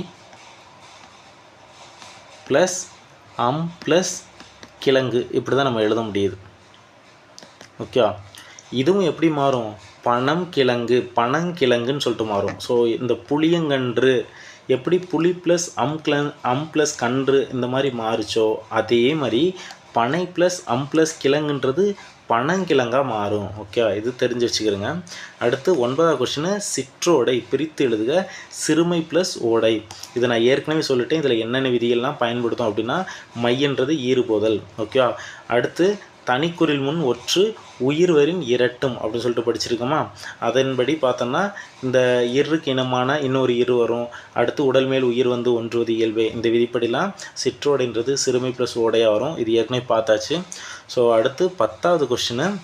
S1: ப்ளஸ் ப்ளஸ் கிழங்கு இப்படி தான் நம்ம எழுத முடியுது. ஓகே, இதுவும் எப்படி மாறும்? பனங்கிழங்குன்னு சொல்லிட்டு மாறும். ஸோ இந்த புளியங்கன்று எப்படி புளி ப்ளஸ் ப்ளஸ் கன்று இந்த மாதிரி மாறுச்சோ அதே மாதிரி பனை ப்ளஸ் ப்ளஸ் கிழங்குன்றது பனங்கிழங்காக மாறும். ஓகே, இது தெரிஞ்சு வச்சுக்கிறோங்க. அடுத்து 9வது கொஸ்டின், சிற்றோடை பிரித்து எழுதுக சிறுமை ப்ளஸ் ஓடை. இதை நான் ஏற்கனவே சொல்லிட்டேன். இதில் என்னென்ன விதிகள்லாம் பயன்படுத்தும் அப்படின்னா, மையன்றது ஈறுபோதல். ஓகே, அடுத்து தனிக்குறில் முன் ஒற்று உயிர்வரின் இரட்டும் அப்படின்னு சொல்லிட்டு படிச்சிருக்கோமா? அதன்படி பார்த்தோம்னா இந்த இருக்கு இனமான இன்னொரு இரு வரும். அடுத்து உடல் மேல் உயிர் வந்து ஒன்றுவது இயல்பே. இந்த விதிப்படிலாம் சிற்றோடைன்றது சிறுமை ப்ளஸ் ஓடையாக வரும். இது ஏற்கனவே பார்த்தாச்சு. ஸோ அடுத்து 10வது கொஸ்டின்,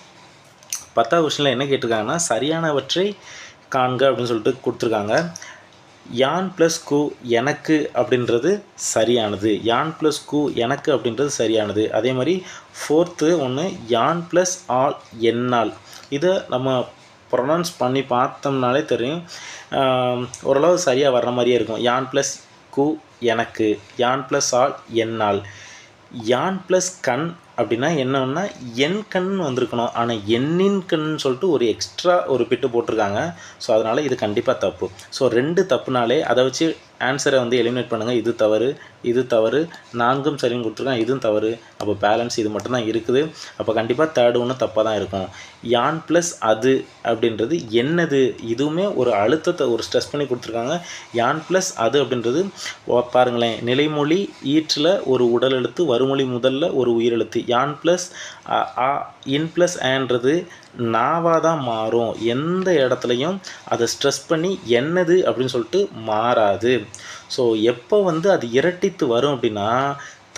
S1: 10வது கொஸ்டினில் என்ன கேட்டிருக்காங்கன்னா சரியானவற்றை காண்க அப்படின்னு சொல்லிட்டு கொடுத்துருக்காங்க. யான் ப்ளஸ் கு எனக்கு அப்படின்றது சரியானது. யான் ப்ளஸ் கு எனக்கு அப்படின்றது சரியானது. அதே மாதிரி 4th ஒன்று யான் ப்ளஸ் ஆல் என்னால். இதை நம்ம ப்ரொனவுன்ஸ் பண்ணி பார்த்தோம்னாலே தெரியும், ஓரளவு சரியாக வர்ற மாதிரியே இருக்கும். யான் ப்ளஸ் கு எனக்கு, யான் ப்ளஸ் ஆல் என்னால். யான் ப்ளஸ் கண் அப்படின்னா என்னன்னா என் கண் வந்திருக்கணும், ஆனால் எண்ணின் கண்ணுன்னு சொல்லிட்டு ஒரு எக்ஸ்ட்ரா ஒரு பிட்டு போட்டிருக்காங்க. ஸோ அதனால் இது கண்டிப்பாக தப்பு. ஸோ 2 தப்புனாலே அதை வச்சு ஆன்சரை வந்து எலிமினேட் பண்ணுங்கள். இது தவறு, இது தவறு, 4ம் சரின்னு கொடுத்துருக்காங்க, இதுவும் தவறு. அப்போ பேலன்ஸ் இது மட்டும்தான் இருக்குது. அப்போ கண்டிப்பாக 3rd ஒன்று தப்பாக தான் இருக்கும். யான் ப்ளஸ் அது அப்படின்றது என்னது, இதுவுமே ஒரு அழுத்தத்தை ஒரு ஸ்ட்ரெஸ் பண்ணி கொடுத்துருக்காங்க. யான் ப்ளஸ் அது அப்படின்றது பாருங்களேன், நிலைமொழி ஈற்றில் ஒரு உடல் எழுத்து, வருமொழி முதல்ல ஒரு உயிரெழுத்து. யான் ப்ளஸ் இன் ப்ளஸ் ஆன்றது நாவாக தான் மாறும். எந்த இடத்துலையும் அதை ஸ்ட்ரெஸ் பண்ணி என்னது அப்படின்னு சொல்லிட்டு மாறாது. ஸோ எப்போ வந்து அது இரட்டித்து வரும் அப்படின்னா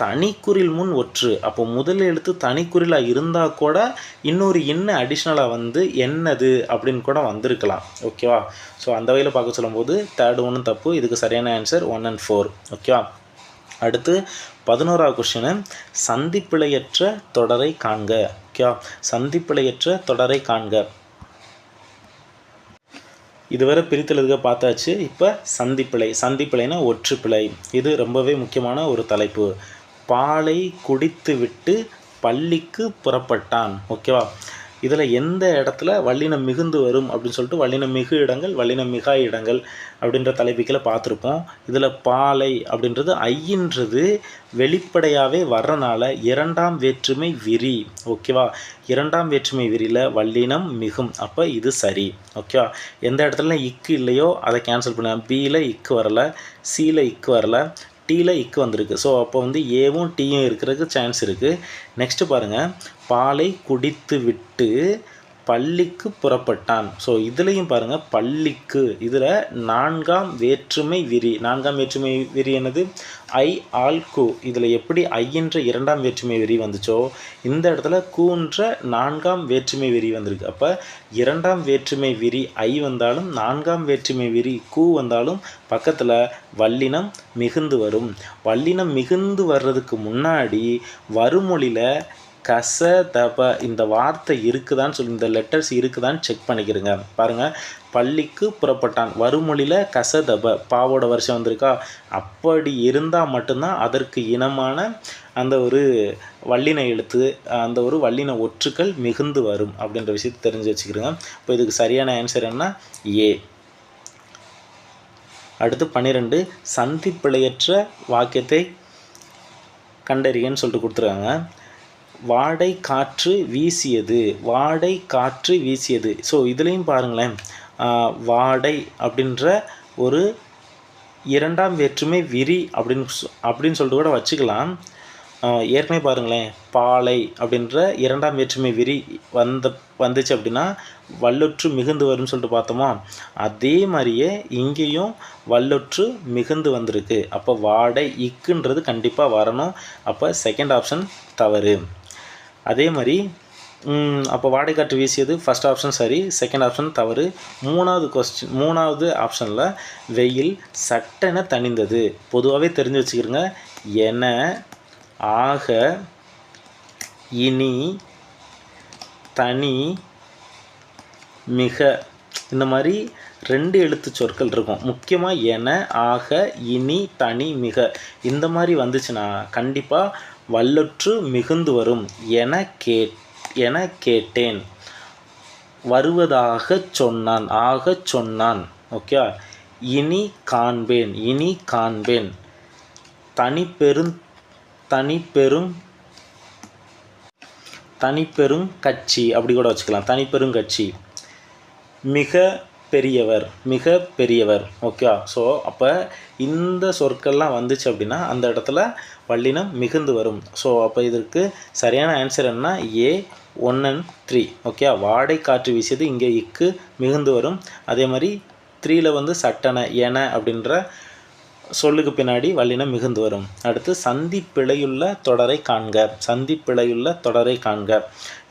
S1: தனிக்குறில் முன் ஒற்று. அப்போ முதல் எழுத்து தனிக்குறிலாக இருந்தால் கூட இன்னொரு இன்ன அடிஷ்னலாக வந்து என்னது அப்படின்னு கூட வந்திருக்கலாம். ஓகேவா? ஸோ அந்த வகையில் பார்க்க சொல்லும்போது 3rd ஒன்றும் தப்பு. இதுக்கு சரியான ஆன்சர் 1 and 4. ஓகேவா? அடுத்து 11வது கொஸ்டின், சந்திப்பிழையற்ற தொடரை காண்க. ஓகேவா? சந்திப்பிழையற்ற தொடரை காண்க. இதுவரை பிரித்தெழுதுக பார்த்தாச்சு. இப்போ சந்திப்பிழை. சந்திப்பிழைனா ஒற்றுப்பிழை. இது ரொம்பவே முக்கியமான ஒரு தலைப்பு. பாலை குடித்து விட்டு பள்ளிக்கு புறப்பட்டான். ஓகேவா? இதில் எந்த இடத்துல வல்லினம் மிகுந்து வரும் அப்படின்னு சொல்லிட்டு வல்லினம் மிகு இடங்கள், வல்லினம் மிகா இடங்கள் அப்படின்ற தலைப்புகளை பார்த்துருப்போம். இதில் பாலை அப்படின்றது ஐயின்றது வெளிப்படையாகவே வர்றனால 2ஆம் வேற்றுமை விரி. ஓகேவா? 2ஆம் வேற்றுமை விரியில் வல்லினம் மிகும். அப்போ இது சரி. ஓகேவா? எந்த இடத்துல இக்கு இல்லையோ அதை கேன்சல் பண்ண. பியில் இக்கு வரலை, சியில் இக்கு வரலை, டீயில் இக்கு வந்திருக்கு. ஸோ அப்போ வந்து ஏவும் டீயும் இருக்கிறதுக்கு சான்ஸ் இருக்குது. நெக்ஸ்ட்டு பாருங்கள், பாலை குடித்து விட்டு பள்ளிக்கு புறப்பட்டான். ஸோ இதுலேயும் பாருங்கள் பள்ளிக்கு, இதில் 4ஆம் வேற்றுமை விரி. 4ஆம் வேற்றுமை விரி என்னது? ஐ ஆல் கு. இதில் எப்படி ஐன்ற 2ஆம் வேற்றுமை விரி வந்துச்சோ இந்த இடத்துல கூன்ற 4ஆம் வேற்றுமை விரி வந்திருக்கு. அப்போ 2ஆம் வேற்றுமை விரி ஐ வந்தாலும் 4ஆம் வேற்றுமை விரி கூ வந்தாலும் பக்கத்தில் வல்லினம் மிகுந்து வரும். வல்லினம் மிகுந்து வர்றதுக்கு முன்னாடி வருமொழியில் கச தப இந்த வார்த்தை இருக்குதான்னு சொல்லி, இந்த லெட்டர்ஸ் இருக்குதான்னு செக் பண்ணிக்கிறங்க. பாருங்கள், பள்ளிக்கு புறப்பட்டான், வருமொழியில் கசதப பாவோட வருஷம் வந்திருக்கா. அப்படி இருந்தால் மட்டும்தான் அதற்கு இனமான அந்த ஒரு வல்லின எழுத்து, அந்த ஒரு வல்லின ஒற்றுக்கள் மிகுந்து வரும் அப்படின்ற விஷயத்தை தெரிஞ்சு வச்சுக்கிறோங்க. இப்போ இதுக்கு சரியான ஆன்சர் என்ன? ஏ. அடுத்து 12, சந்திப்பிழையற்ற வாக்கியத்தை கண்டறியன்னு சொல்லிட்டு கொடுத்துருக்காங்க. வாடை காற்று வீசியது, வாடை காற்று வீசியது. ஸோ இதுலேயும் பாருங்களேன், வாடை அப்படின்ற ஒரு 2ஆம் வேற்றுமை விரி அப்படின்னு சொல்லிட்டு கூட வச்சுக்கலாம். ஏற்கனவே பாருங்களேன், பாலை அப்படின்ற 2ஆம் வேற்றுமை விரி வந்துச்சு அப்படின்னா வல்லொற்று மிகுந்து வரும்னு சொல்லிட்டு பார்த்தோமா, அதே மாதிரியே இங்கேயும் வல்லொற்று மிகுந்து வந்திருக்கு. அப்போ வாடை இக்குன்றது கண்டிப்பாக வரணும். அப்போ செகண்ட் ஆப்ஷன் தவறு. அதே மாதிரி அப்போ வாடை காற்று வீசியது ஃபஸ்ட் ஆப்ஷன் சரி, செகண்ட் ஆப்ஷன் தவறு. 3வது ஆப்ஷனில் வெயில் சட்டென தணிந்தது. பொதுவாகவே தெரிஞ்சு வச்சுக்கிறோங்க. என, ஆக, இனி, தனி, மிக இந்த மாதிரி 2 எழுத்து சொற்கள் இருக்கும். முக்கியமாக என, ஆக, இனி, தனி, மிக இந்த மாதிரி வந்துச்சுன்னா கண்டிப்பாக வல்லொற்று மிகுந்து வரும். என கேட்டேன், வருவதாக சொன்னான், ஆக சொன்னான். ஓகே. இனி காண்பேன், இனி காண்பேன். தனிப்பெரும் கட்சி அப்படி கூட வச்சுக்கலாம், தனிப்பெரும் கட்சி. மிக பெரியவர், மிக பெரியவர். ஓகே. ஸோ அப்போ இந்த சொற்கள்லாம் வந்துச்சு அப்படின்னா அந்த இடத்துல வல்லினம் மிகுந்து வரும். ஸோ அப்போ இதற்கு சரியான ஆன்சர் என்ன? ஏ 1 and 3. ஓகே. வாடை காற்று வீசியது, இங்கே இக்கு மிகுந்து வரும். அதே மாதிரி 3ல் வந்து சட்டன, என அப்படின்ற சொல்லுக்கு பின்னாடி வல்லினம் மிகுந்து வரும். அடுத்து சந்தி பிழையுள்ள தொடரை காண்க. சந்தி பிழையுள்ள தொடரை காண்க.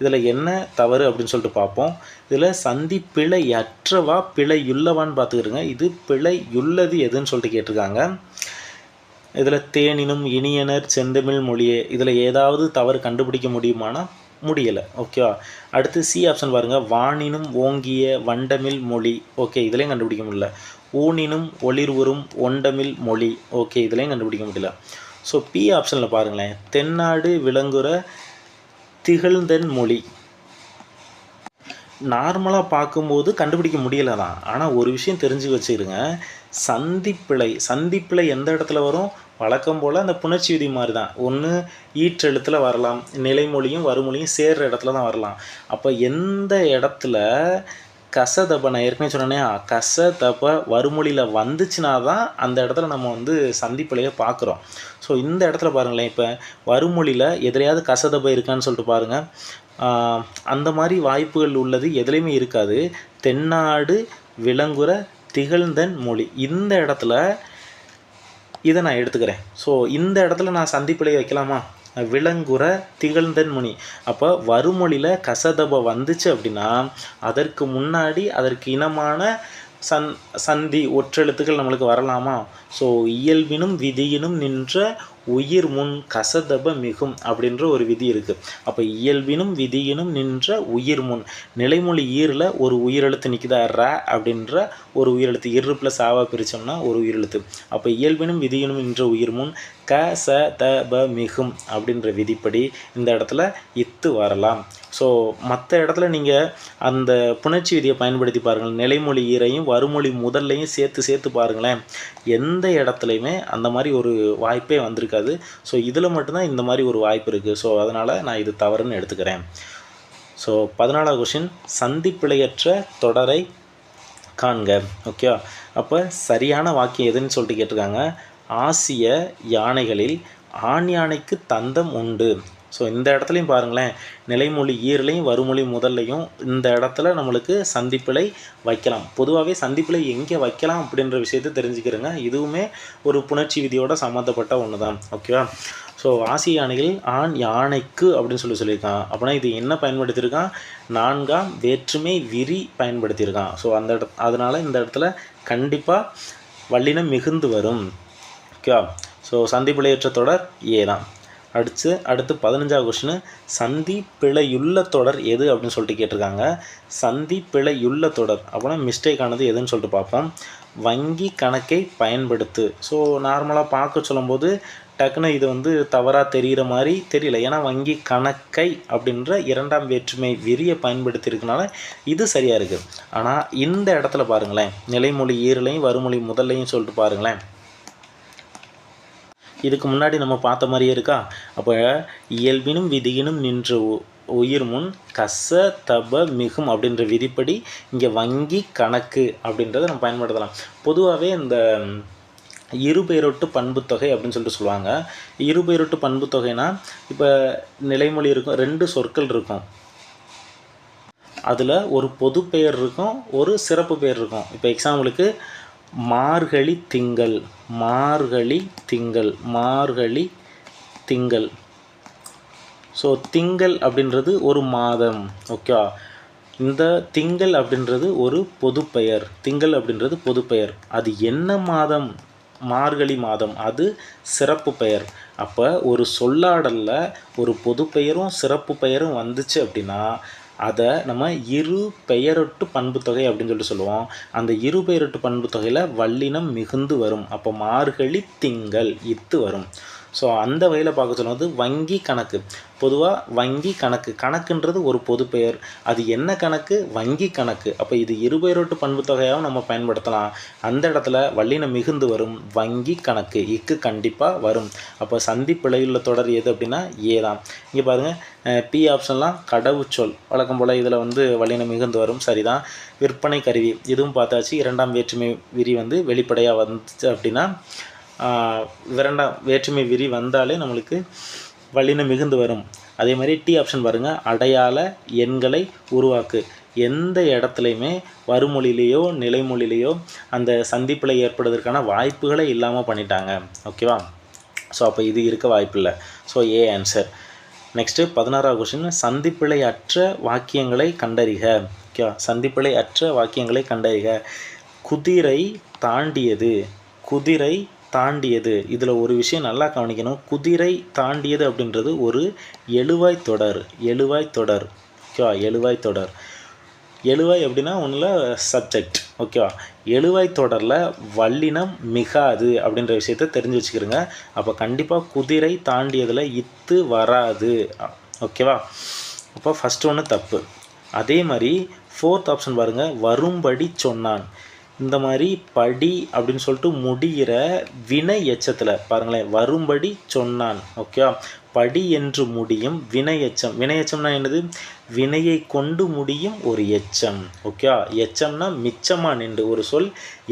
S1: இதில் என்ன தவறு அப்படின்னு சொல்லிட்டு பார்ப்போம். இதில் சந்தி பிழையற்றவா பிழையுள்ளவான்னு பார்த்துக்கிடுங்க. இது பிழையுள்ளது எதுன்னு சொல்லிட்டு கேட்டிருக்காங்க. இதில் தேனினும் இனியனர் செந்தமிழ் மொழியே இதில் ஏதாவது தவறு கண்டுபிடிக்க முடியுமானா முடியலை. ஓகேவா. அடுத்து சி ஆப்ஷன் பாருங்கள். வானினும் ஓங்கிய வண்டமிழ் மொழி. ஓகே, இதுலேயும் கண்டுபிடிக்க முடியல. ஊனினும் ஒளிர்வுறும் ஒண்டமிழ் மொழி. ஓகே, இதுலேயும் கண்டுபிடிக்க முடியல. ஸோ பி ஆப்ஷனில் பாருங்களேன். தென்னாடு விளங்குற திகழ்ந்தன் மொழி. நார்மலாக பார்க்கும்போது கண்டுபிடிக்க முடியலை தான். ஆனால் ஒரு விஷயம் தெரிஞ்சு வச்சுருங்க. சந்திப்பிழை எந்த இடத்துல வரும்? வழக்கம் போல் அந்த புணர்ச்சி விதி மாதிரி தான். ஒன்று ஈற்றெழுத்தில் வரலாம், நிலைமொழியும் வருமொழியும் சேர்கிற இடத்துல தான் வரலாம். அப்போ எந்த இடத்துல கசதப, நான் ஏற்கனவே சொன்னேனே, கசதப வருமொழியில் வந்துச்சுன்னா தான் அந்த இடத்துல நம்ம வந்து சந்திப்பிழையை பார்க்குறோம். ஸோ இந்த இடத்துல பாருங்களேன். இப்போ வருமொழியில் எதிலையாவது கசதப இருக்கான்னு சொல்லிட்டு பாருங்கள். அந்த மாதிரி வாய்ப்புகள் உள்ளது எதுலேயுமே இருக்காது. தென்னாடு விளங்குற திகழ்ந்தன் மொழி இந்த இடத்துல இதை நான் எடுத்துக்கிறேன். ஸோ இந்த இடத்துல நான் சந்திப்பிழை வைக்கலாமா? விளங்குற திகழ்ந்தன் மொழி. அப்போ வருமொழியில் கசதப வந்துச்சு அப்படின்னா அதற்கு முன்னாடி அதற்கு இனமான சந்தி ஒற்றெழுத்துக்கள் நம்மளுக்கு வரலாமா? ஸோ இயல்பினும் விதியினும் நின்ற உயிர் முன் கசதப மிகும் அப்படின்ற ஒரு விதி இருக்குது. அப்போ இயல்பினும் விதியினும் நின்ற உயிர் முன், நிலைமொழி ஈரில் ஒரு உயிரெழுத்து நிற்குதா? ர அப்படின்ற ஒரு உயிரெழுத்து. இரு ப்ளஸ் ஆவா பிரித்தோம்னா ஒரு உயிரெழுத்து. அப்போ இயல்பினும் விதியினும் நின்ற உயிர் முன் கசதப மிகும் அப்படின்ற விதிப்படி இந்த இடத்துல இத்து வரலாம். ஸோ மற்ற இடத்துல நீங்கள் அந்த புணர்ச்சி விதியை பயன்படுத்தி பாருங்கள். நிலைமொழி ஈரையும் வருமொழி முதல்லையும் சேர்த்து பாருங்களேன். எந்த இடத்துலையுமே அந்த மாதிரி ஒரு வாய்ப்பே வந்திருக்காது. ஸோ இதில் மட்டும்தான் இந்த மாதிரி ஒரு வாய்ப்பு இருக்குது. ஸோ அதனால் நான் இது தவறுன்னு எடுத்துக்கிறேன். So 14வது question. சந்திப்பிழையற்ற தொடரை காண்க. ஓகே, அப்போ சரியான வாக்கியம் எதுன்னு சொல்லிட்டு கேட்டிருக்காங்க. ஆசிய யானைகளில் ஆண் யானைக்கு தந்தம் உண்டு. ஸோ இந்த இடத்துலையும் பாருங்களேன். நிலைமொழி ஈரலையும் வருமொழி முதல்லையும் இந்த இடத்துல நம்மளுக்கு சந்திப்பிழை வைக்கலாம். பொதுவாகவே சந்திப்பிழை எங்கே வைக்கலாம் அப்படின்ற விஷயத்தை தெரிஞ்சுக்கிறேங்க. இதுவுமே ஒரு புணர்ச்சி விதியோட சம்மந்தப்பட்ட ஒன்று தான். ஓகேவா. ஸோ ஆசிய யானைகள் ஆண் யானைக்கு அப்படின்னு சொல்லியிருக்கான். அப்படின்னா இது என்ன பயன்படுத்தியிருக்கான்? 4ஆம் வேற்றுமை விரி பயன்படுத்தியிருக்கான். ஸோ அதனால் இந்த இடத்துல கண்டிப்பாக வல்லினம் மிகுந்து வரும். ஓகேவா. ஸோ சந்திப்பிழையற்ற தொடர் ஏ தான். அடுத்து 15வது கொஸ்டின். சந்தி பிழையுள்ள தொடர் எது அப்படின்னு சொல்லிட்டு கேட்டிருக்காங்க. சந்தி பிழையுள்ள தொடர் அப்படின்னா மிஸ்டேக் ஆனது எதுன்னு சொல்லிட்டு பார்ப்போம். வங்கி கணக்கை பயன்படுத்து. ஸோ நார்மலாக பார்க்க சொல்லும்போது டக்குன்னு இது வந்து தவறாக தெரிகிற மாதிரி தெரியல. ஏன்னா வங்கி கணக்கை அப்படின்ற 2ஆம் வேற்றுமை விரியை பயன்படுத்தியிருக்கனால இது சரியாக இருக்குது. ஆனால் இந்த இடத்துல பாருங்களேன். நிலைமொழி ஈரலையும் வருமொழி முதல்லையும் சொல்லிட்டு பாருங்களேன். இதுக்கு முன்னாடி நம்ம பார்த்த மாதிரியே இருக்கா? அப்போ இயல்பினும் விதியினும் நின்ற உயிர் முன் கசதப மிகும் அப்படின்ற விதிப்படி இங்கே வங்கி கணக்கு அப்படின்றத நம்ம பயன்படுத்தலாம். பொதுவாகவே இந்த இருபெயரொட்டு பண்புத்தொகை அப்படின்னு சொல்லிட்டு சொல்லுவாங்க. இருபெயரொட்டு பண்புத்தொகைனா இப்போ நிலைமொழி இருக்கும், 2 சொற்கள் இருக்கும். அதில் ஒரு பொது பெயர் இருக்கும், ஒரு சிறப்பு பெயர் இருக்கும். இப்போ எக்ஸாம்பிளுக்கு மார்கழி திங்கள், மார்கழி திங்கள், மார்கழி திங்கள். ஸோ திங்கள் அப்படின்றது ஒரு மாதம். ஓகே, இந்த திங்கள் அப்படின்றது ஒரு பொதுப்பெயர். திங்கள் அப்படின்றது பொதுப்பெயர். அது என்ன மாதம்? மார்கழி மாதம். அது சிறப்பு பெயர். அப்போ ஒரு சொல்லாடலில் ஒரு பொதுப்பெயரும் சிறப்பு பெயரும் வந்துச்சு அப்படின்னா அதை நம்ம இரு பெயரொட்டு பண்புத்தொகை அப்படின்னு சொல்லிட்டு சொல்லுவோம். அந்த இரு பெயரொட்டு பண்புத்தொகையில் வல்லினம் மிகுந்து வரும். அப்போ மார்கழி திங்கள் இத்து வரும். ஸோ அந்த வகையில் பார்க்க சொல்லுவது வங்கி கணக்கு. பொதுவாக வங்கி கணக்கு, கணக்குன்றது ஒரு பொது பெயர். அது என்ன கணக்கு? வங்கி கணக்கு. அப்போ இது இருபெயரொட்டு பண்புத்தொகையாகவும் நம்ம பயன்படுத்தலாம். அந்த இடத்துல வல்லினம் மிகுந்து வரும். வங்கி கணக்கு இக்கு கண்டிப்பாக வரும். அப்போ சந்தி பிழையுள்ள தொடர் எது அப்படின்னா ஏ தான். இங்கே பாருங்கள், பி ஆப்ஷன்லாம் கடவுச்சொல். வழக்கம் போல் இதில் வந்து வல்லினம் மிகுந்து வரும். சரிதான். விற்பனை கருவி இதுவும் பார்த்தாச்சு. 2ஆம் வேற்றுமை விரி வந்து வெளிப்படையாக வந்துச்சு அப்படின்னா 2ஆம் வேற்றுமை விரி வந்தாலே நம்மளுக்கு வல்லினம் மிகுந்து வரும். அதே மாதிரி டி ஆப்ஷன் பாருங்கள், அடையாள எண்களை உருவாக்கு. எந்த இடத்துலையுமே வருமொழியிலேயோ நிலைமொழியிலேயோ அந்த சந்திப்பில் ஏற்படுவதற்கான வாய்ப்புகளே இல்லாமல் பண்ணிட்டாங்க. ஓகேவா? ஸோ அப்போ இது இருக்க வாய்ப்பில்லை. So A answer. Next 16வது question, சந்திப்பிழை அற்ற வாக்கியங்களை கண்டறிக. ஓகேவா? சந்திப்பிழை அற்ற வாக்கியங்களை கண்டறிக. குதிரை தாண்டியது, குதிரை தாண்டியது. இதில் ஒரு விஷயம் நல்லா கவனிக்கணும். குதிரை தாண்டியது அப்படின்றது ஒரு எழுவாய் தொடர், எழுவாய் தொடர். ஓகேவா? எழுவாய் தொடர். எழுவாய் அப்படின்னா ஒன்றில் சப்ஜெக்ட். ஓகேவா? எழுவாய் தொடரில் வல்லினம் மிகாது அப்படின்ற விஷயத்த தெரிஞ்சு வச்சுக்கிறோங்க. அப்போ கண்டிப்பாக குதிரை தாண்டியதில் இத்து வராது. ஓகேவா? அப்போ ஃபஸ்ட்டு ஒன்று தப்பு. அதே மாதிரி 4th ஆப்ஷன் பாருங்கள், வரும்படி சொன்னான். இந்த மாதிரி படி அப்படின்னு சொல்லிட்டு முடிகிற வினை எச்சத்தில் பாருங்களேன், வரும்படி சொன்னான். ஓகேவா? படி என்று முடியும் வினை எச்சம். வினை எச்சம்னா என்னது? வினையை கொண்டு முடியும் ஒரு எச்சம். ஓகேவா? எச்சம்னா மிச்சமாக நின்று, ஒரு சொல்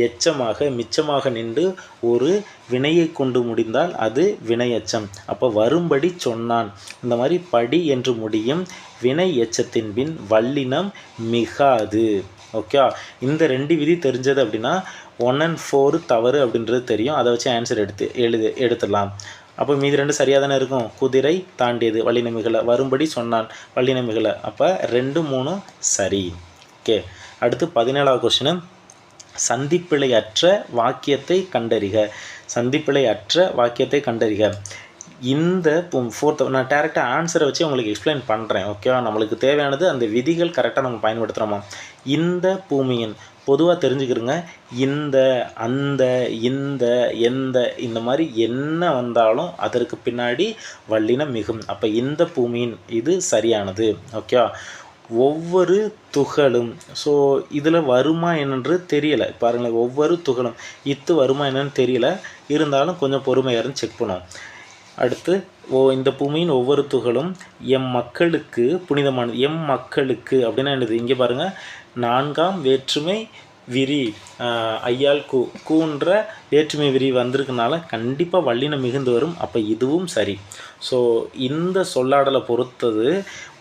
S1: எச்சமாக மிச்சமாக நின்று ஒரு வினையை கொண்டு முடிந்தால் அது வினை எச்சம். அப்போ வரும்படி சொன்னான். இந்த மாதிரி படி என்று முடியும் வினை எச்சத்தின் பின் வல்லினம் மிகாது. ஓகே, இந்த 2 விதி தெரிஞ்சது அப்படின்னா 1 and 4 தவறு அப்படின்றது தெரியும். அதை வச்சு ஆன்சர் எடுத்துடலாம். அப்போ மீதி 2 சரியாக தானே இருக்கும். குதிரை தாண்டியது வல்லினமிகளை, வரும்படி சொன்னான் வல்லினமிகளை. அப்போ 2, 3 சரி. ஓகே, அடுத்து 17வது கொஸ்டின், சந்திப்பிழை அற்ற வாக்கியத்தை கண்டறிக. சந்திப்பிழை அற்ற வாக்கியத்தை கண்டறிக. இந்த 4th நான் டேரெக்டாக ஆன்சரை வச்சு உங்களுக்கு எக்ஸ்பிளைன் பண்ணுறேன். ஓகேவா? நம்மளுக்கு தேவையானது அந்த விதிகள் கரெக்டாக நம்ம பயன்படுத்துகிறோமா. இந்த பூமியின் பொதுவாக தெரிஞ்சுக்கிறோங்க. இந்த, அந்த, இந்த, எந்த, இந்த மாதிரி என்ன வந்தாலும் அதற்கு பின்னாடி வல்லினம் மிகும். அப்போ இந்த பூமியின் இது சரியானது. ஓகேவா? ஒவ்வொரு துகளும், ஸோ இதில் வருமா என்னன்றது தெரியலை. பாருங்களேன், ஒவ்வொரு துகளும் இத்து வருமா என்னன்னு தெரியல, இருந்தாலும் கொஞ்சம் பொறுமையாக இருந்து செக் பண்ணுவோம். அடுத்து, இந்த பூமியின் ஒவ்வொரு துகளும் எம் மக்களுக்கு புனிதமானது. எம் மக்களுக்கு அப்படின்னா என்னது? இங்கே பாருங்கள், 4ஆம் வேற்றுமை விரி ஐயால் கூன்ற வேற்றுமை விரி வந்திருக்கனால கண்டிப்பாக வல்லினம் மிகுந்து வரும். அப்போ இதுவும் சரி. ஸோ இந்த சொல்லாடலை பொறுத்தது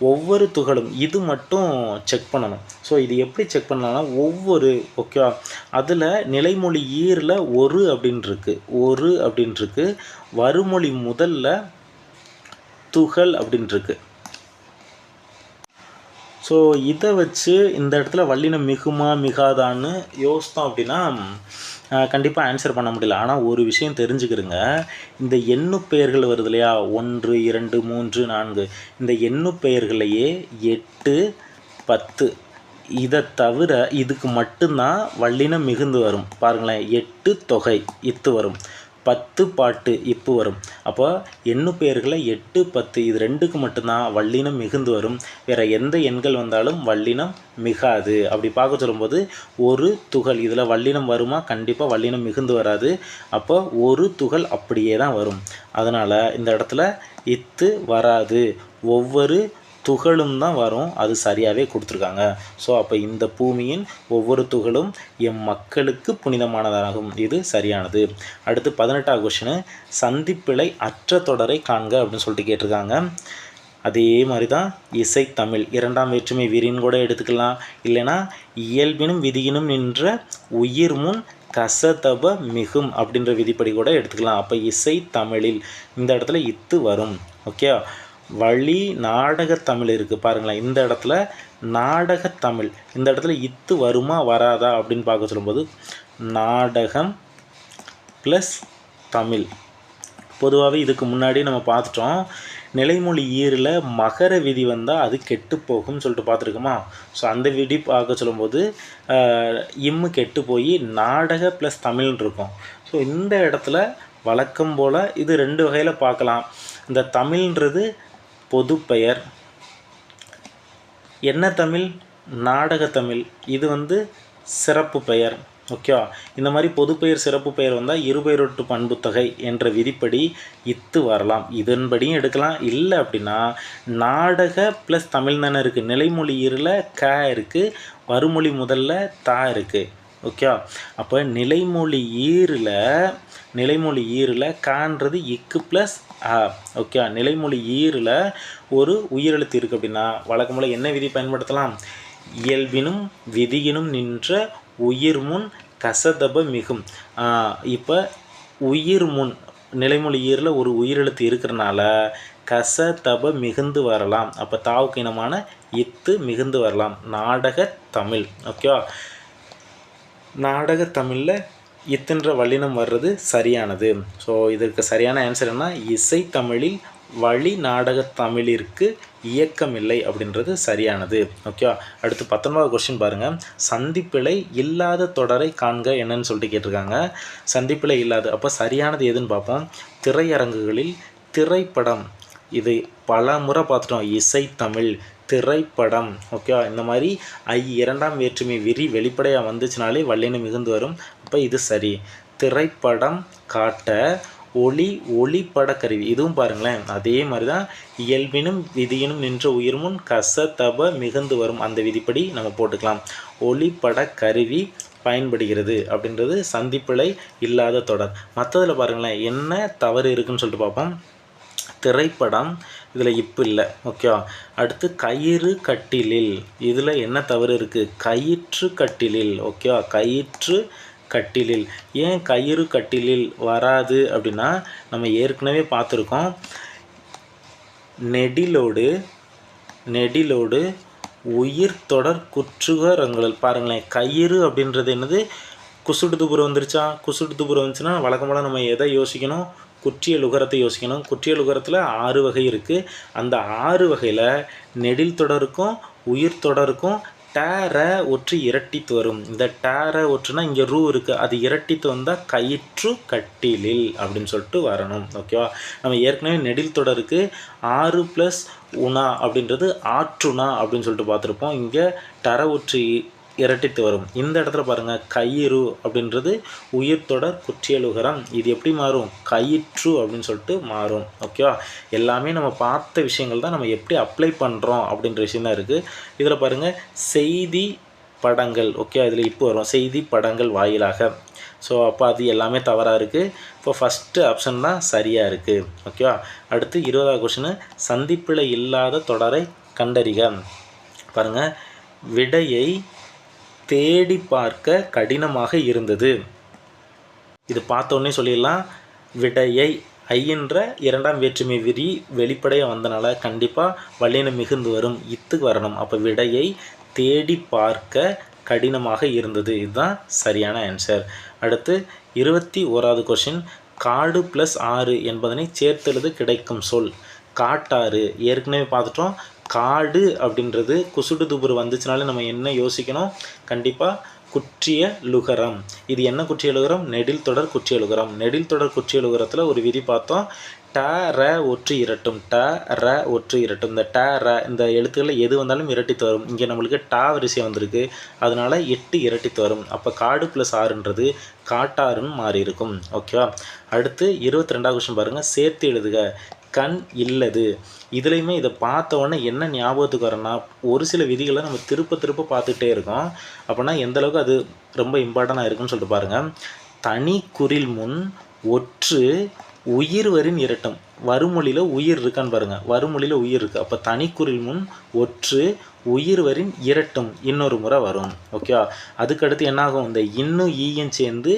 S1: ஒவ்வொரு துகளும், இது மட்டும் செக் பண்ணணும். ஸோ இது எப்படி செக் பண்ணலாம்னா, ஒவ்வொரு, ஓகேவா, அதில் நிலைமொழி ஈரில் ஒரு அப்படின்ட்டுருக்கு, ஒரு அப்படின்ட்டுருக்கு. வருமொழி முதல்ல துகள் அப்படின்ட்டுருக்கு. ஸோ இதை வச்சு இந்த இடத்துல வல்லினம் மிகுமா மிகாதான்னு யோசித்தோம் அப்படின்னா கண்டிப்பாக ஆன்சர் பண்ண முடியல. ஆனால் ஒரு விஷயம் தெரிஞ்சுக்கிறங்க, இந்த எண்ணு பெயர்கள் வருது இல்லையா, 1, 2, 3, 4, இந்த எண்ணு பெயர்களையே 8, 10 இதை தவிர இதுக்கு மட்டும்தான் வல்லினம் மிகுந்து வரும். பாருங்களேன், 8 தொகை இத்து வரும், 10 பாட்டு இப்பு வரும். அப்போ எண்ணு பெயர்களை 8, 10 இது 2க்கு மட்டும்தான் வல்லினம் மிகுந்து வரும். வேறு எந்த எண்கள் வந்தாலும் வல்லினம் மிகாது. அப்படி பார்க்க சொல்லும்போது ஒரு துகள் இதில் வல்லினம் வருமா? கண்டிப்பாக வல்லினம் மிகுந்து வராது. அப்போ ஒரு துகள் அப்படியே தான் வரும். அதனால் இந்த இடத்துல இத்து வராது, ஒவ்வொரு துகளும் தான் வரும். அது சரியாகவே கொடுத்துருக்காங்க. ஸோ அப்போ இந்த பூமியின் ஒவ்வொரு துகளும் எம் மக்களுக்கு புனிதமானதாகும். இது சரியானது. அடுத்து 18வது கொஸ்டின், சந்திப்பிழை அற்ற தொடரை காண்க அப்படின்னு சொல்லிட்டு கேட்டிருக்காங்க. அதே மாதிரி தான் இசை தமிழ் 2ஆம் வேற்றுமை விரின்னு கூட எடுத்துக்கலாம். இல்லைனா இயல்பினும் விதியினும் நின்ற உயிர் முன் கசதப மிகும் அப்படின்ற விதிப்படி கூட எடுத்துக்கலாம். அப்போ இசை தமிழில் இந்த இடத்துல இத்து வரும். ஓகே, வழி நாடகத்தமிழ் இருக்குது பாருங்களேன், இந்த இடத்துல நாடகத்தமிழ், இந்த இடத்துல இத்து வருமா வராதா அப்படின்னு பார்க்க சொல்லும்போது நாடகம் ப்ளஸ் தமிழ். பொதுவாகவே இதுக்கு முன்னாடி நம்ம பார்த்துட்டோம், நிலைமொழி ஈரில் மகர விதி வந்தால் அது கெட்டு போகும்னு சொல்லிட்டு பார்த்துருக்கோமா. ஸோ அந்த விதி பார்க்க சொல்லும்போது இம்மு கெட்டு போய் நாடக ப்ளஸ் தமிழ்னு இருக்கும். ஸோ இந்த இடத்துல வழக்கம் போல் இது 2 வகையில் பார்க்கலாம். இந்த தமிழ்ன்றது பொது பெயர், என்ன தமிழ்? நாடகத்தமிழ். இது சிறப்பு பெயர். ஓகேவா? இந்த மாதிரி பொது பெயர் சிறப்பு பெயர் வந்தால் இருபெயரொட்டு பண்புத்தொகை என்ற விதிப்படி இத்து வரலாம். இதன்படியும் எடுக்கலாம். இல்லை அப்படின்னா நாடக ப்ளஸ் தமிழ் தானே இருக்குது, நிலைமொழி ஈரில் க இருக்குது, வருமொழி முதல்ல தா இருக்குது. ஓகே, அப்போ நிலைமொழி ஈரில் கான்றது இக்கு ப்ளஸ் ஆ. ஓகே, நிலைமொழி ஈரில் ஒரு உயிரெழுத்து இருக்குது அப்படின்னா வழக்கம்போல் என்ன விதி பயன்படுத்தலாம்? இயல்பினும் விதியினும் நின்ற உயிர்முன் கசதப மிகும். இப்போ உயிர் முன் நிலைமொழி ஈரில் ஒரு உயிரெழுத்து இருக்கிறனால கசதப மிகுந்து வரலாம். அப்போ தாவுக்கு இனமான இத்து மிகுந்து வரலாம். நாடக தமிழ். ஓகேவா? நாடக தமிழில் இத்துன்ற வல்லினம் வர்றது சரியானது. ஸோ இதற்கு சரியான ஆன்சர் என்ன? இசைத்தமிழில் வழி நாடக தமிழிற்கு இயக்கமில்லை அப்படின்றது சரியானது. ஓகேவா? அடுத்து 19வது கொஸ்டின் பாருங்கள். சந்திப்பிழை இல்லாத தொடரை காண்க என்னன்னு சொல்லிட்டு கேட்டிருக்காங்க. சந்திப்பிழை இல்லாத, அப்போ சரியானது எதுன்னு பார்ப்போம். திரையரங்குகளில் திரைப்படம், இது பல முறை பார்த்துட்டோம். இசைத்தமிழ், திரைப்படம். ஓகேவா? இந்த மாதிரி இரண்டாம் வேற்றுமை விரி வெளிப்படையாக வந்துச்சுனாலே வல்லினம் மிகுந்து வரும். அப்போ இது சரி. திரைப்படம் காட்ட ஒளிப்பட கருவி, இதுவும் பாருங்களேன் அதே மாதிரி தான். இயல்பினும் விதியினும் நின்ற உயிர்முன் கசதப மிகுந்து வரும். அந்த விதிப்படி நம்ம போட்டுக்கலாம். ஒளிப்பட கருவி பயன்படுகிறது அப்படின்றது சந்திப்பிழை இல்லாத தொடர். மற்றதில் பாருங்களேன் என்ன தவறு இருக்குதுன்னு சொல்லிட்டு பார்ப்போம். திரைப்படம், இதில் இப்போ இல்லை. ஓகேவா? அடுத்து கயிறு கட்டிலில், இதில் என்ன தவறு இருக்குது? கயிற்று கட்டிலில். ஓகேவா? கயிற்று கட்டிலில். ஏன் கயிறு கட்டிலில் வராது அப்படின்னா நம்ம ஏற்கனவே பார்த்துருக்கோம். நெடிலோடு உயிர் தொடர் குற்றுகரங்கள். பாருங்களேன், கயிறு அப்படின்றது என்னது? குசுடு துபுரம் வந்துருச்சா? குசுடு துபுரம் வந்துச்சுன்னா வழக்கம்போல் நம்ம எதை யோசிக்கணும்? குற்றிய லுகரத்தை யோசிக்கணும். குற்றிய லுகரத்தில் 6 வகை இருக்குது. அந்த 6 வகையில் நெடில் தொடருக்கும் உயிர் தொடருக்கும் டேர ஒற்று இரட்டித்து வரும். இந்த டேர ஒற்றுனா இங்கே ரூ இருக்குது, அது இரட்டித்து வந்தால் கயிற்று கட்டிலில் அப்படின்னு சொல்லிட்டு வரணும். ஓகேவா? நம்ம ஏற்கனவே நெடில் தொடருக்கு 6 + உணா அப்படின்றது ஆற்றுணா அப்படின்னு சொல்லிட்டு பார்த்துருப்போம். இங்கே டர ஒற்று இரட்டித்து வரும். இந்த இடத்துல பாருங்கள், கயிறு அப்படின்றது உயிர் தொடர் குற்றியலுகரம். இது எப்படி மாறும்? கயிற்று அப்படின்னு சொல்லிட்டு மாறும். ஓகேவா? எல்லாமே நம்ம பார்த்த விஷயங்கள் தான், நம்ம எப்படி அப்ளை பண்ணுறோம் அப்படின்ற விஷயம் தான் இருக்குது. இதில் பாருங்கள், செய்தி படங்கள். ஓகே, இதில் இப்போ வரும் செய்தி படங்கள் வாயிலாக. ஸோ அப்போ அது எல்லாமே தவறாக இருக்குது. இப்போ ஃபஸ்ட்டு ஆப்ஷன் தான் சரியாக இருக்குது. ஓகேவா? அடுத்து 20வது கொஸ்டின். சந்திப்பிழை இல்லாத தொடரை கண்டறிக. பாருங்கள், விடையை தேடி பார்க்க கடினமாக இருந்தது. இது பார்த்தோன்னே சொல்லிடலாம். விடையை ஐன்ற இரண்டாம் வேற்றுமை விரி வெளிப்படையாக வந்தனால கண்டிப்பாக வல்லினம் மிகுந்து வரும். இத்துக்கு வரணும். அப்போ விடையை தேடி பார்க்க கடினமாக இருந்தது. இதுதான் சரியான ஆன்சர். அடுத்து 21வது கொஸ்டின். காடு +6 என்பதனை சேர்த்தெழுது கிடைக்கும் சொல். காட்டாறு ஏற்கனவே பார்த்துட்டோம். காடு அப்படின்றது குசுடு துபுரு வந்துச்சுனாலே நம்ம என்ன யோசிக்கணும்? கண்டிப்பாக குற்றிய லுகரம். இது என்ன குற்றிய லுகரம்? நெடில் தொடர் குற்றிய லுகரம். நெடில் தொடர் குற்றிய லுகரத்தில் ஒரு விதி பார்த்தோம். ட ர ஒற்று இரட்டும். ட ர ஒற்று இரட்டும். இந்த ட ர இந்த எழுத்துக்களில் எது வந்தாலும் இரட்டித்து வரும். இங்கே நம்மளுக்கு டா வரிசை வந்திருக்கு, அதனால் 8 இரட்டித்து வரும். அப்போ காடு +6ன்றது காட்டாறுன்னு மாறி இருக்கும். ஓகேவா? அடுத்து 22வது கொஸ்டின் பாருங்கள். சேர்த்து எழுதுக. கண் இல்லது. இதுலேயுமே இதை பார்த்த உடனே என்ன ஞாபகத்துக்கு வரேன்னா, ஒரு சில விதிகளை நம்ம திருப்ப பார்த்துக்கிட்டே இருக்கோம். அப்படின்னா எந்தளவுக்கு அது ரொம்ப இம்பார்ட்டண்டாக இருக்குன்னு சொல்லிட்டு பாருங்கள். தனி குறில் முன் ஒற்று உயிர்வரின் இரட்டும். வருமொழியில் உயிர் இருக்கான்னு பாருங்கள். வருமொழியில் உயிர் இருக்குது. அப்போ தனிக்குறில் முன் ஒற்று உயிர்வரின் இரட்டும் இன்னொரு முறை வரும். ஓகேவா? அதுக்கடுத்து என்னாகும்? இந்த இன்னும் ஈயும் சேர்ந்து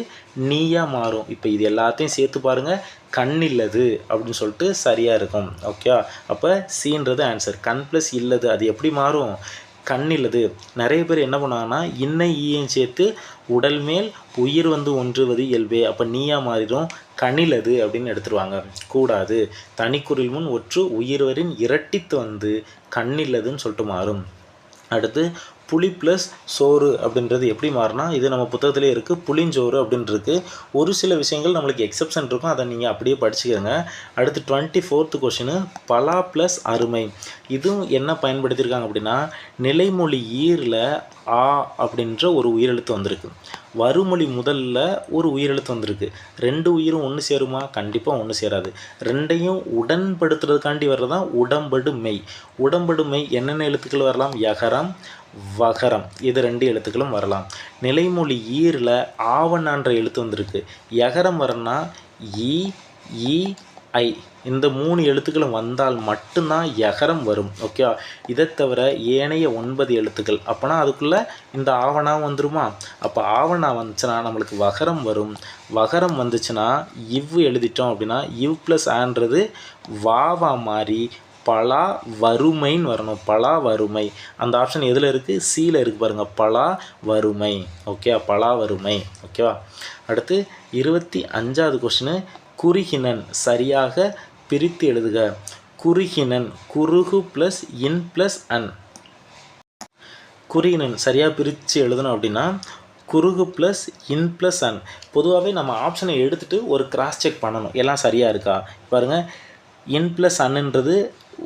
S1: நீயாக மாறும். இப்போ இது எல்லாத்தையும் சேர்த்து பாருங்கள். கண் இல்லது அப்படின்னு சொல்லிட்டு சரியாக இருக்கும். ஓகேவா? அப்போ சீன்றது ஆன்சர். கண் + இல்லது அது எப்படி மாறும்? கண் இல்லது. நிறைய பேர் என்ன பண்ணுவாங்கன்னா, இன்னை ஈயும் சேர்த்து உடல் மேல் உயிர் ஒன்றுவது இயல்பே. அப்போ நீயாக மாறிடும். கண்ணிலது அப்படின்னு எடுத்துருவாங்க. கூடாது. தனிக்குறில் முன் ஒற்று உயிர்வரின் இரட்டித்து கண்ணில்லதுன்னு சொல்லிட்டு மாறும். அடுத்து புளி + சோறு அப்படின்றது எப்படி மாறினா, இது நம்ம புத்தகத்திலே இருக்குது. புளிஞ்சோறு அப்படின்ருக்கு. ஒரு சில விஷயங்கள் நம்மளுக்கு எக்ஸப்ஷன் இருக்கும், அதை நீங்கள் அப்படியே படிச்சுக்கோங்க. அடுத்து 24th கொஸ்டின். பலா + அருமை. இதுவும் என்ன பயன்படுத்தியிருக்காங்க அப்படின்னா, நிலைமொழி ஈரில் ஆ அப்படின்ற ஒரு உயிரெழுத்து வந்திருக்கு. வருமொழி முதல்ல ஒரு உயிரெழுத்து வந்திருக்கு. 2 உயிரும் ஒன்று சேருமா? கண்டிப்பாக ஒன்று சேராது. ரெண்டையும் உடன்படுத்துறதுக்காண்டி வர்றதான் உடம்படு மெய். உடம்படு மெய் என்னென்ன எழுத்துக்கள் வரலாம்? யகரம், வகரம். இது 2 எழுத்துக்களும் வரலாம். நிலைமொழி ஈரில் ஆவணான்ற எழுத்து வந்திருக்கு. யகரம் வரனா இ, ஈ, ஐ. இந்த 3 எழுத்துக்களும் வந்தால் மட்டும்தான் யகரம் வரும். ஓகே, இதை தவிர ஏனைய 9 எழுத்துக்கள். அப்போனா அதுக்குள்ளே இந்த ஆவணா வந்துருமா? அப்போ ஆவணா வந்துச்சுன்னா நம்மளுக்கு வகரம் வரும். வகரம் வந்துச்சுன்னா இவ் எழுதிட்டோம் அப்படின்னா இவ் ப்ளஸ் ஆன்றது வாவா மாறி பலா வறுமைன்னு வரணும். பலா வறுமை. அந்த ஆப்ஷன் எதில் இருக்குது? சியில் இருக்குது பாருங்கள். பலா வறுமை. ஓகே, பலா வறுமை. ஓகேவா? அடுத்து 25வது கொஸ்டின். குறுகினன் சரியாக பிரித்து எழுதுக. குறுகினன் குறுகு ப்ளஸ் இன் ப்ளஸ் அன். குறுகினன் சரியாக பிரித்து எழுதணும் அப்படின்னா குறுகு ப்ளஸ் இன் ப்ளஸ் அன். பொதுவாகவே நம்ம ஆப்ஷனை எடுத்துகிட்டு ஒரு கிராஸ் செக் பண்ணணும், எல்லாம் சரியாக இருக்கா. பாருங்கள், இன் ப்ளஸ் அன்னுன்றது